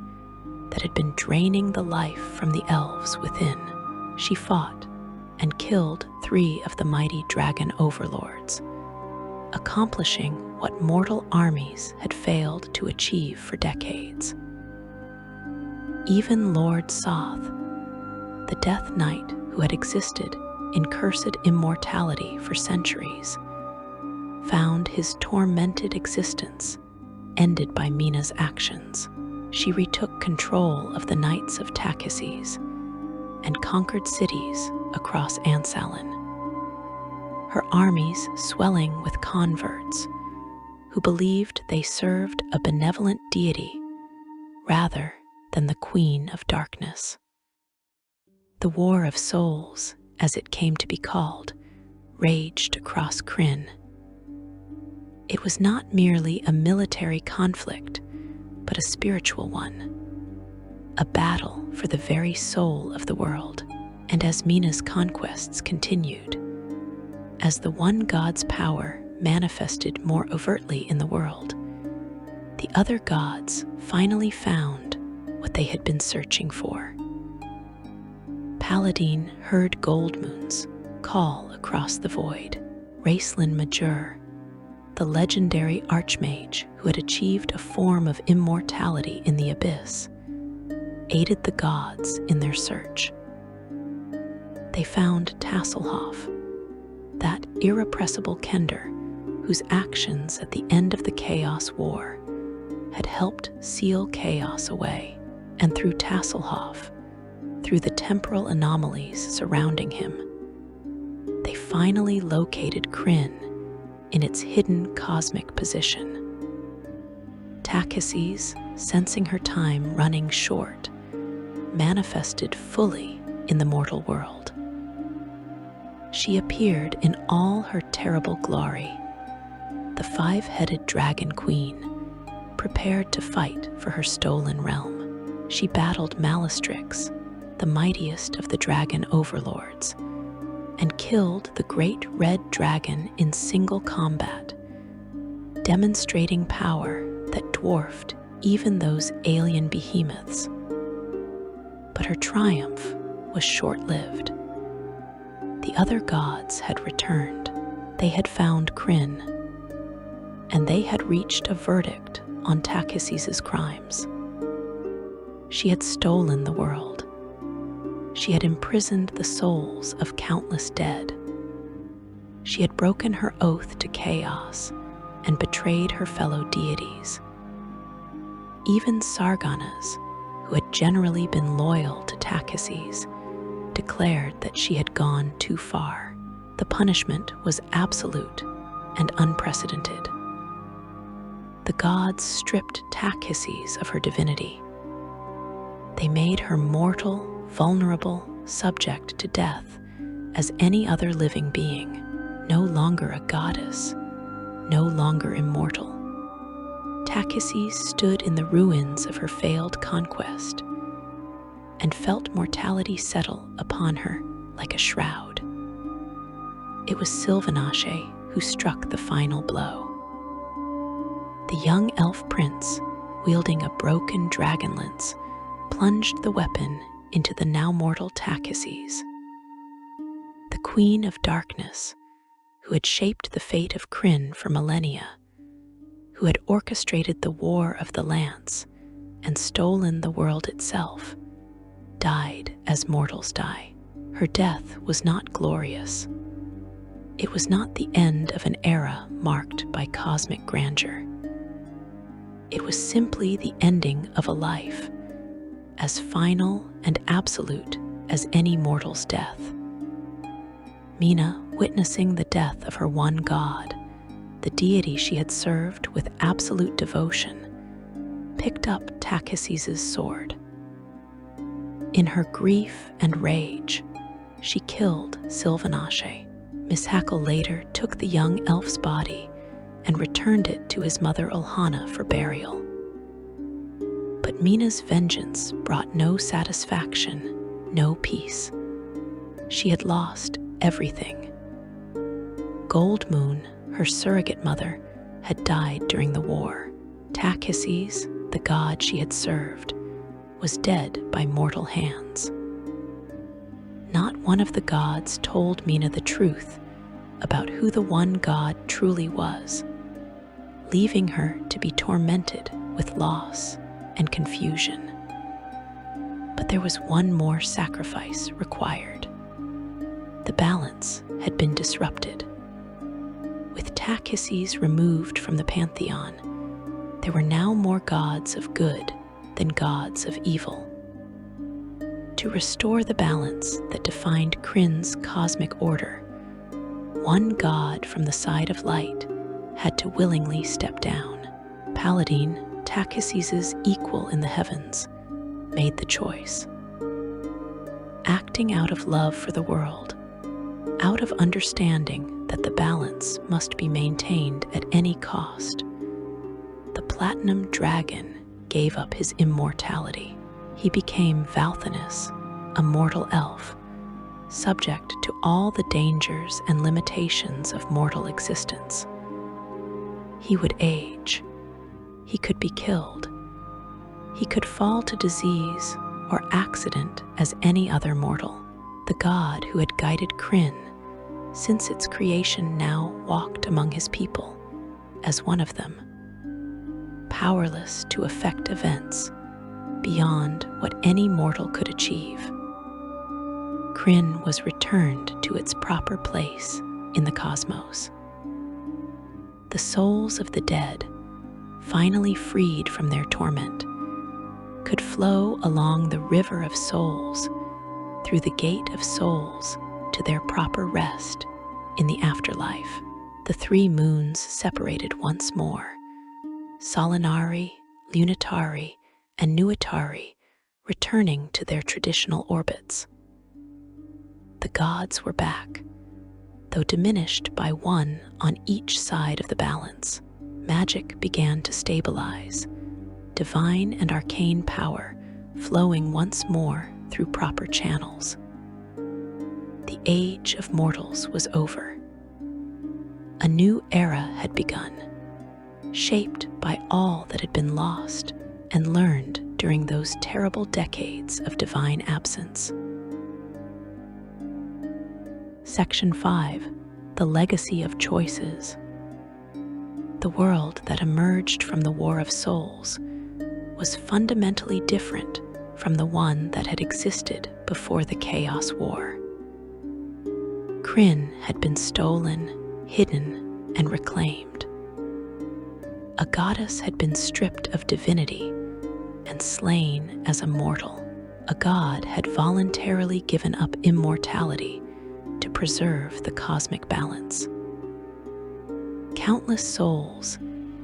that had been draining the life from the elves within. She fought and killed 3 of the mighty dragon overlords, accomplishing what mortal armies had failed to achieve for decades. Even Lord Soth, the Death Knight who had existed in cursed immortality for centuries, found his tormented existence ended by Mina's actions. She retook control of the Knights of Takhises and conquered cities across Ansalin, her armies swelling with converts who believed they served a benevolent deity rather than the Queen of Darkness. The War of Souls, as it came to be called, raged across Krynn. It was not merely a military conflict, but a spiritual one, a battle for the very soul of the world. And as Mina's conquests continued, as the one god's power manifested more overtly in the world, the other gods finally found what they had been searching for. Paladin heard Goldmoon's call across the void. Racelyn Majur, the legendary archmage who had achieved a form of immortality in the abyss, aided the gods in their search. They found Tasselhoff, that irrepressible kender whose actions at the end of the Chaos War had helped seal chaos away. And through Tasselhoff, through the temporal anomalies surrounding him, they finally located Krynn in its hidden cosmic position. Takhises, sensing her time running short, manifested fully in the mortal world. She appeared in all her terrible glory, the 5-headed dragon queen, prepared to fight for her stolen realm. She battled Malastrix, the mightiest of the dragon overlords, and killed the great red dragon in single combat, demonstrating power that dwarfed even those alien behemoths. But her triumph was short-lived. The other gods had returned. They had found Krynn, and they had reached a verdict on Takhises' crimes. She had stolen the world. She had imprisoned the souls of countless dead. She had broken her oath to chaos and betrayed her fellow deities. Even Sargonas, who had generally been loyal to Takhises, declared that she had gone too far. The punishment was absolute and unprecedented. The gods stripped Takhises of her divinity. They made her mortal, vulnerable, subject to death as any other living being, no longer a goddess, no longer immortal. Takhises stood in the ruins of her failed conquest and felt mortality settle upon her like a shroud. It was Sylvanashe who struck the final blow. The young elf prince, wielding a broken dragonlance, plunged the weapon into the now mortal Takhises. The Queen of Darkness, who had shaped the fate of Krynn for millennia, who had orchestrated the War of the Lance and stolen the world itself, died as mortals die. Her death was not glorious. It was not the end of an era marked by cosmic grandeur. It was simply the ending of a life, as final and absolute as any mortal's death. Mina, witnessing the death of her one god, the deity she had served with absolute devotion, picked up Takhisis's sword. In her grief and rage, she killed Silvanashe. Mishakel later took the young elf's body and returned it to his mother Ulhana for burial. But Mina's vengeance brought no satisfaction, no peace. She had lost everything. Gold Moon, her surrogate mother, had died during the war. Takhisis, the god she had served, was dead by mortal hands. Not one of the gods told Mina the truth about who the one god truly was, leaving her to be tormented with loss and confusion. But there was one more sacrifice required. The balance had been disrupted. With Takhisis removed from the pantheon, there were now more gods of good than gods of evil. To restore the balance that defined Krynn's cosmic order, one god from the side of light had to willingly step down. Paladin, Takhisis's equal in the heavens, made the choice. Acting out of love for the world, out of understanding that the balance must be maintained at any cost, the platinum dragon gave up his immortality. He became Valthanus, a mortal elf, subject to all the dangers and limitations of mortal existence. He would age. He could be killed. He could fall to disease or accident as any other mortal. The god who had guided Krynn since its creation now walked among his people as one of them, powerless to affect events beyond what any mortal could achieve. Krynn was returned to its proper place in the cosmos. The souls of the dead, finally freed from their torment, could flow along the river of souls through the gate of souls to their proper rest in the afterlife. The three moons separated once more. Solinari, Lunitari, and Nuitari returning to their traditional orbits. The gods were back, though diminished by one on each side of the balance. Magic began to stabilize, divine and arcane power flowing once more through proper channels. The age of mortals was over. A new era had begun, shaped by all that had been lost and learned during those terrible decades of divine absence. Section 5. The Legacy of Choices. The world that emerged from the War of Souls was fundamentally different from the one that had existed before the Chaos War. Krynn had been stolen, hidden, and reclaimed. A goddess had been stripped of divinity and slain as a mortal. A god had voluntarily given up immortality to preserve the cosmic balance. Countless souls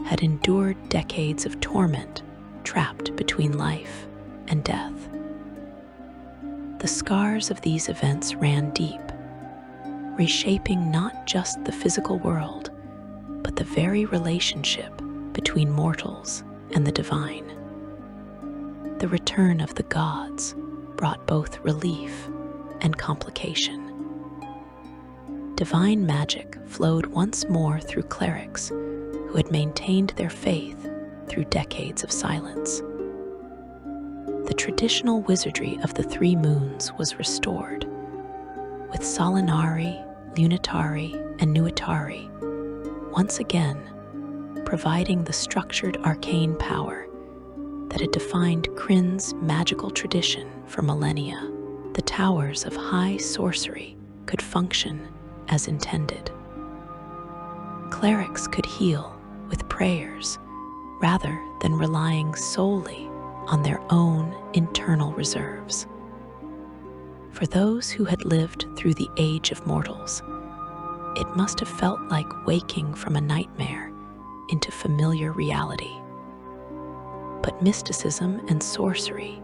had endured decades of torment, trapped between life and death. The scars of these events ran deep, reshaping not just the physical world, but the very relationship between mortals and the divine. The return of the gods brought both relief and complication. Divine magic flowed once more through clerics who had maintained their faith through decades of silence. The traditional wizardry of the three moons was restored, with Solinari, Lunitari, and Nuitari once again providing the structured arcane power that had defined Krynn's magical tradition for millennia. The towers of high sorcery could function as intended. Clerics could heal with prayers rather than relying solely on their own internal reserves. For those who had lived through the age of mortals, it must have felt like waking from a nightmare into familiar reality. But mysticism and sorcery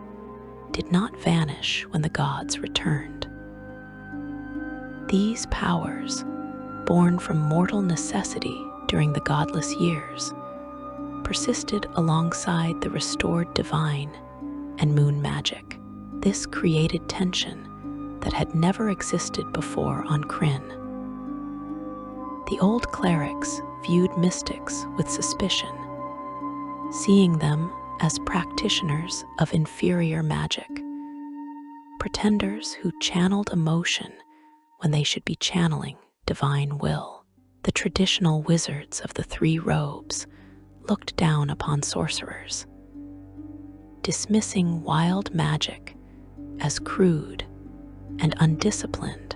did not vanish when the gods returned. These powers, born from mortal necessity during the godless years, persisted alongside the restored divine and moon magic. This created tension that had never existed before on Krynn. The old clerics viewed mystics with suspicion, seeing them as practitioners of inferior magic, pretenders who channeled emotion when they should be channeling divine will. The traditional wizards of the three robes looked down upon sorcerers, dismissing wild magic as crude and undisciplined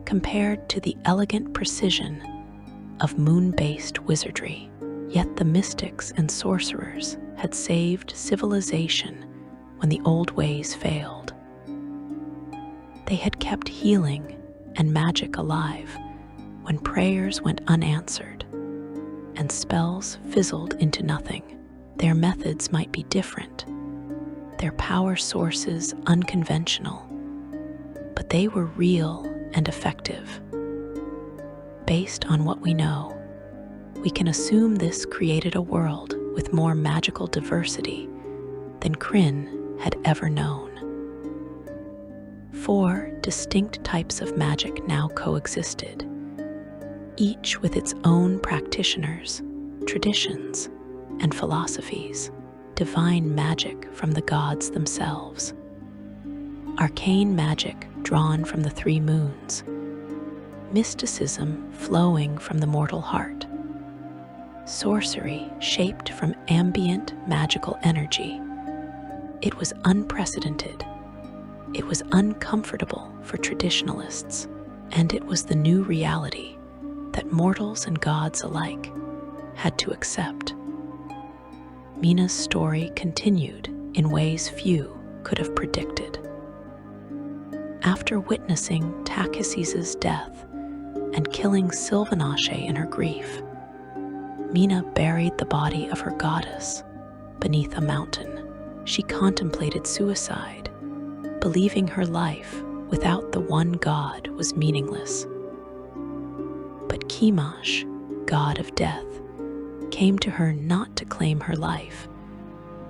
compared to the elegant precision of moon-based wizardry. Yet the mystics and sorcerers had saved civilization when the old ways failed. They had kept healing and magic alive when prayers went unanswered and spells fizzled into nothing. Their methods might be different, their power sources unconventional, but they were real and effective. Based on what we know, we can assume this created a world with more magical diversity than Krynn had ever known. 4 distinct types of magic now coexisted, each with its own practitioners, traditions, and philosophies. Divine magic from the gods themselves, arcane magic drawn from the 3 moons, mysticism flowing from the mortal heart, sorcery shaped from ambient magical energy. It was unprecedented. It was uncomfortable for traditionalists, and it was the new reality that mortals and gods alike had to accept. Mina's story continued in ways few could have predicted. After witnessing Takhisis's death and killing Silvanashe in her grief, Mina buried the body of her goddess beneath a mountain. She contemplated suicide, believing her life without the one god was meaningless. But Kimash, god of death, came to her not to claim her life,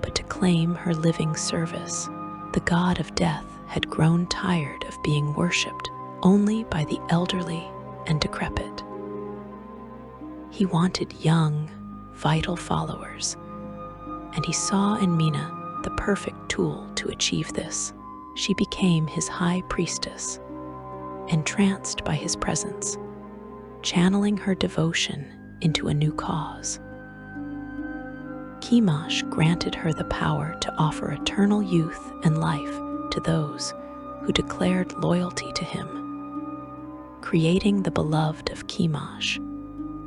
but to claim her living service. The god of death had grown tired of being worshipped only by the elderly and decrepit. He wanted young, vital followers, and he saw in Mina the perfect tool to achieve this. She became his high priestess, entranced by his presence, channeling her devotion into a new cause. Kimash granted her the power to offer eternal youth and life to those who declared loyalty to him, creating the beloved of Kimash,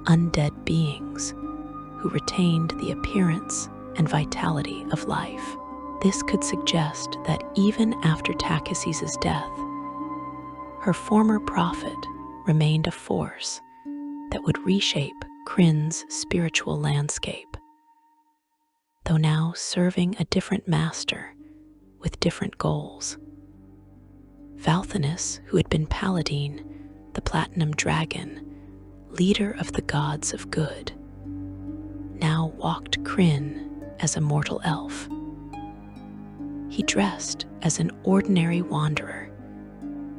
undead beings who retained the appearance and vitality of life. This could suggest that even after Takhisis's death, her former prophet remained a force that would reshape Krynn's spiritual landscape, though now serving a different master with different goals. Valthanus, who had been Paladine, the Platinum Dragon, leader of the gods of good, now walked Krynn as a mortal elf. He dressed as an ordinary wanderer,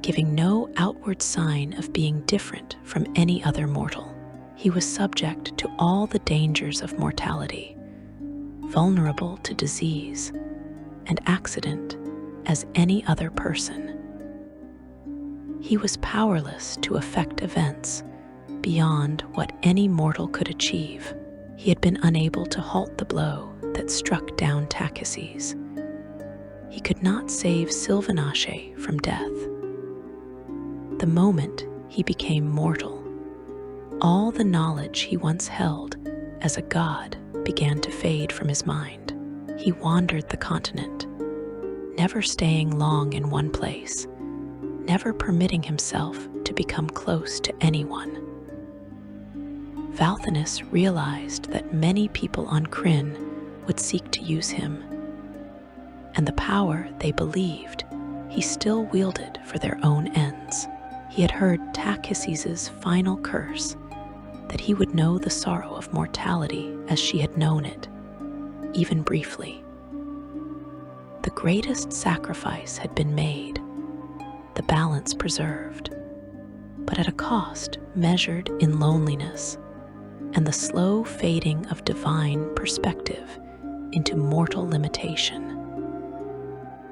giving no outward sign of being different from any other mortal. He was subject to all the dangers of mortality, vulnerable to disease and accident as any other person. He was powerless to affect events beyond what any mortal could achieve. He had been unable to halt the blow that struck down Takhisis. He could not save Silvanashe from death. The moment he became mortal, all the knowledge he once held as a god began to fade from his mind. He wandered the continent, never staying long in one place, never permitting himself to become close to anyone. Valthanus realized that many people on Krynn would seek to use him, and the power they believed he still wielded for their own ends. He had heard Tachyses's final curse, that he would know the sorrow of mortality as she had known it, even briefly. The greatest sacrifice had been made, the balance preserved, but at a cost measured in loneliness and the slow fading of divine perspective into mortal limitation.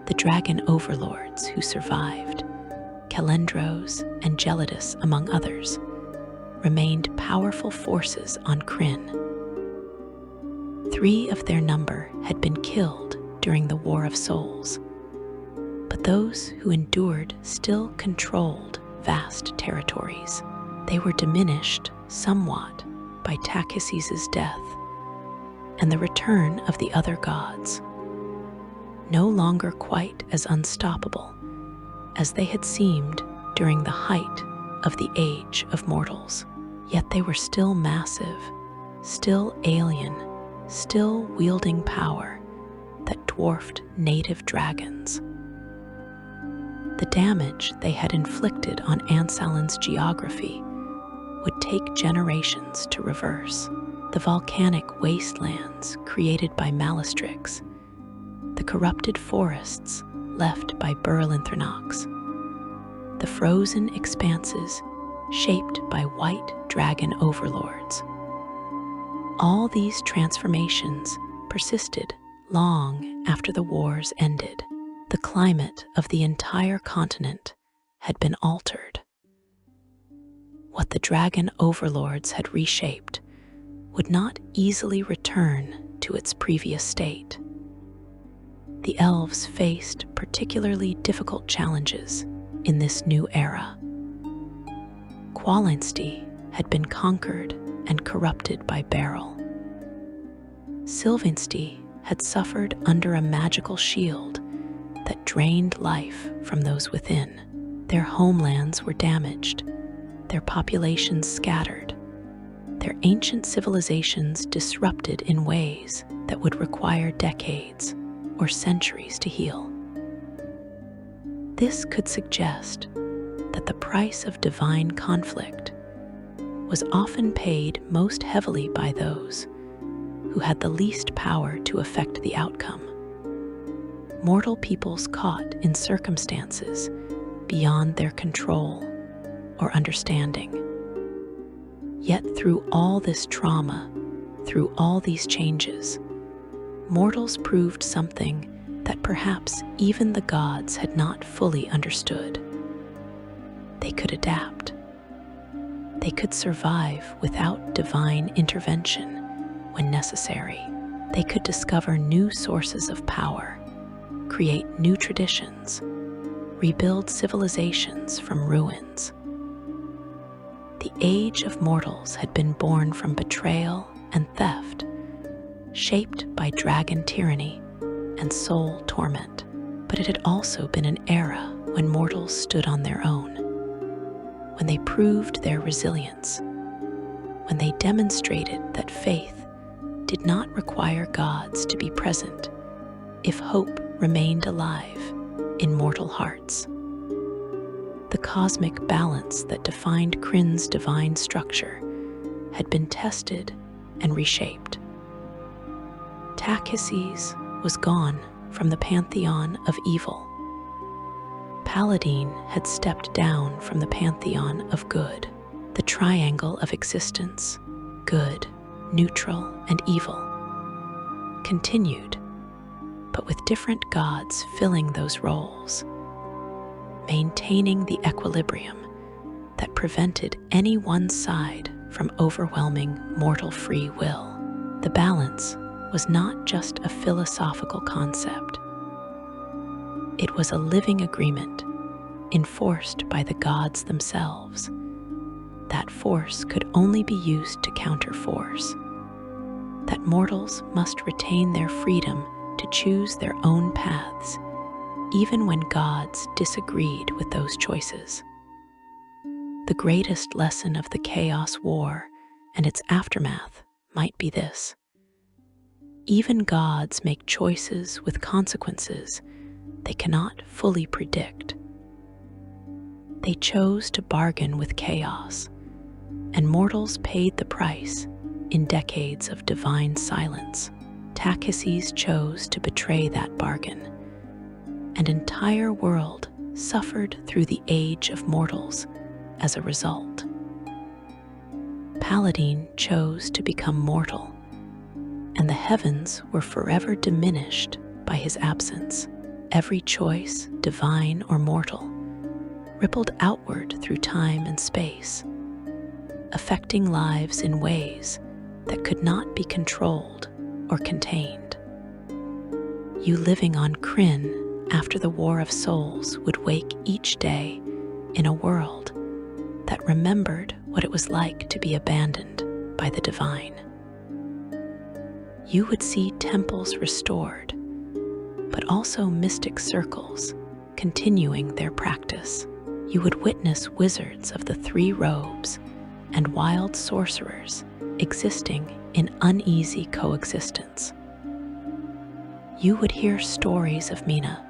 The dragon overlords who survived, Calendros and Gelidus among others, remained powerful forces on Krynn. 3 of their number had been killed during the War of Souls, but those who endured still controlled vast territories. They were diminished somewhat by Tachyses's death and the return of the other gods, no longer quite as unstoppable as they had seemed during the height of the Age of Mortals. Yet they were still massive, still alien, still wielding power that dwarfed native dragons. The damage they had inflicted on Ansalin's geography would take generations to reverse. The volcanic wastelands created by Malastrix, the corrupted forests left by Berlinthranox, the frozen expanses shaped by white dragon overlords. All these transformations persisted long after the wars ended. The climate of the entire continent had been altered. What the dragon overlords had reshaped would not easily return to its previous state. The elves faced particularly difficult challenges in this new era. Qualinsti had been conquered and corrupted by Beryl. Sylvansti had suffered under a magical shield that drained life from those within. Their homelands were damaged, their populations scattered, their ancient civilizations disrupted in ways that would require decades or centuries to heal. This could suggest that the price of divine conflict was often paid most heavily by those who had the least power to affect the outcome. Mortal peoples caught in circumstances beyond their control or understanding. Yet through all this trauma, through all these changes, mortals proved something that perhaps even the gods had not fully understood. They could adapt. They could survive without divine intervention when necessary. They could discover new sources of power, create new traditions, rebuild civilizations from ruins. The Age of Mortals had been born from betrayal and theft, shaped by dragon tyranny and soul torment. But it had also been an era when mortals stood on their own, when they proved their resilience, when they demonstrated that faith did not require gods to be present if hope remained alive in mortal hearts. The cosmic balance that defined Krynn's divine structure had been tested and reshaped. Tachyses was gone from the pantheon of evil. Paladine had stepped down from the pantheon of good. The triangle of existence, good, neutral, and evil, continued, but with different gods filling those roles, maintaining the equilibrium that prevented any one side from overwhelming mortal free will. The balance was not just a philosophical concept. It was a living agreement enforced by the gods themselves. That force could only be used to counter force, that mortals must retain their freedom to choose their own paths, even when gods disagreed with those choices. The greatest lesson of the Chaos War and its aftermath might be this: even gods make choices with consequences they cannot fully predict. They chose to bargain with chaos, and mortals paid the price in decades of divine silence. Takhises chose to betray that bargain. An entire world suffered through the age of mortals as a result. Paladin chose to become mortal, and the heavens were forever diminished by his absence. Every choice, divine or mortal, rippled outward through time and space, affecting lives in ways that could not be controlled or contained. You living on Krynn after the War of Souls would wake each day in a world that remembered what it was like to be abandoned by the divine. You would see temples restored, but also mystic circles continuing their practice. You would witness wizards of the three robes and wild sorcerers existing in uneasy coexistence. You would hear stories of Mina,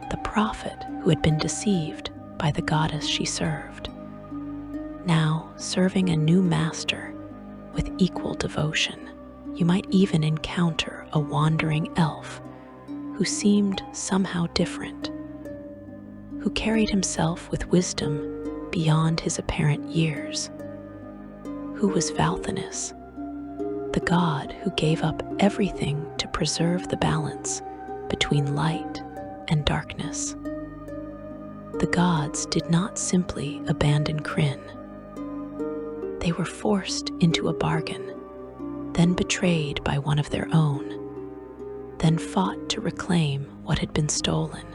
the prophet who had been deceived by the goddess she served, now serving a new master with equal devotion. You might even encounter a wandering elf who seemed somehow different, who carried himself with wisdom beyond his apparent years. Who was Valthanus, the god who gave up everything to preserve the balance between light and darkness. The gods did not simply abandon Krynn. They were forced into a bargain, then betrayed by one of their own, then fought to reclaim what had been stolen,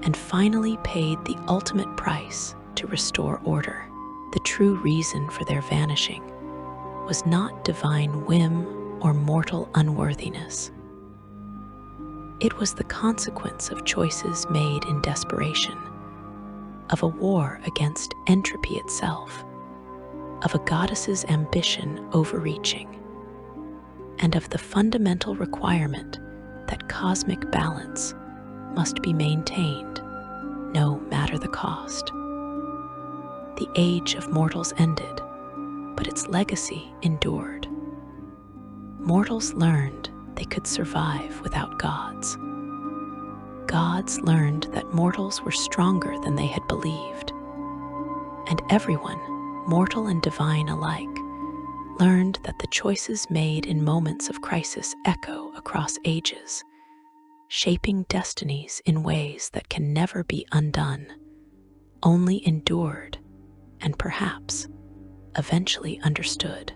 and finally paid the ultimate price to restore order. The true reason for their vanishing was not divine whim or mortal unworthiness. It was the consequence of choices made in desperation, of a war against entropy itself, of a goddess's ambition overreaching, and of the fundamental requirement that cosmic balance must be maintained, no matter the cost. The age of mortals ended, but its legacy endured. Mortals learned they could survive without gods. Gods learned that mortals were stronger than they had believed. And everyone, mortal and divine alike, learned that the choices made in moments of crisis echo across ages, shaping destinies in ways that can never be undone, only endured, and perhaps eventually understood.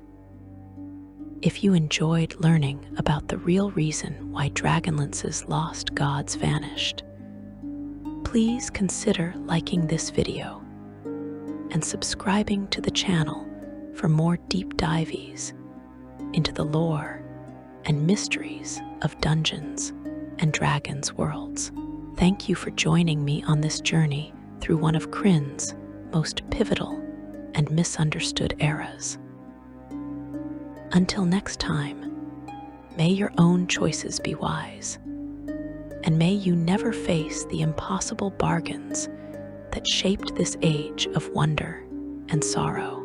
If you enjoyed learning about the real reason why Dragonlance's lost gods vanished, please consider liking this video and subscribing to the channel for more deep dives into the lore and mysteries of Dungeons and Dragons worlds. Thank you for joining me on this journey through one of Krynn's most pivotal and misunderstood eras. Until next time, may your own choices be wise, and may you never face the impossible bargains that shaped this age of wonder and sorrow.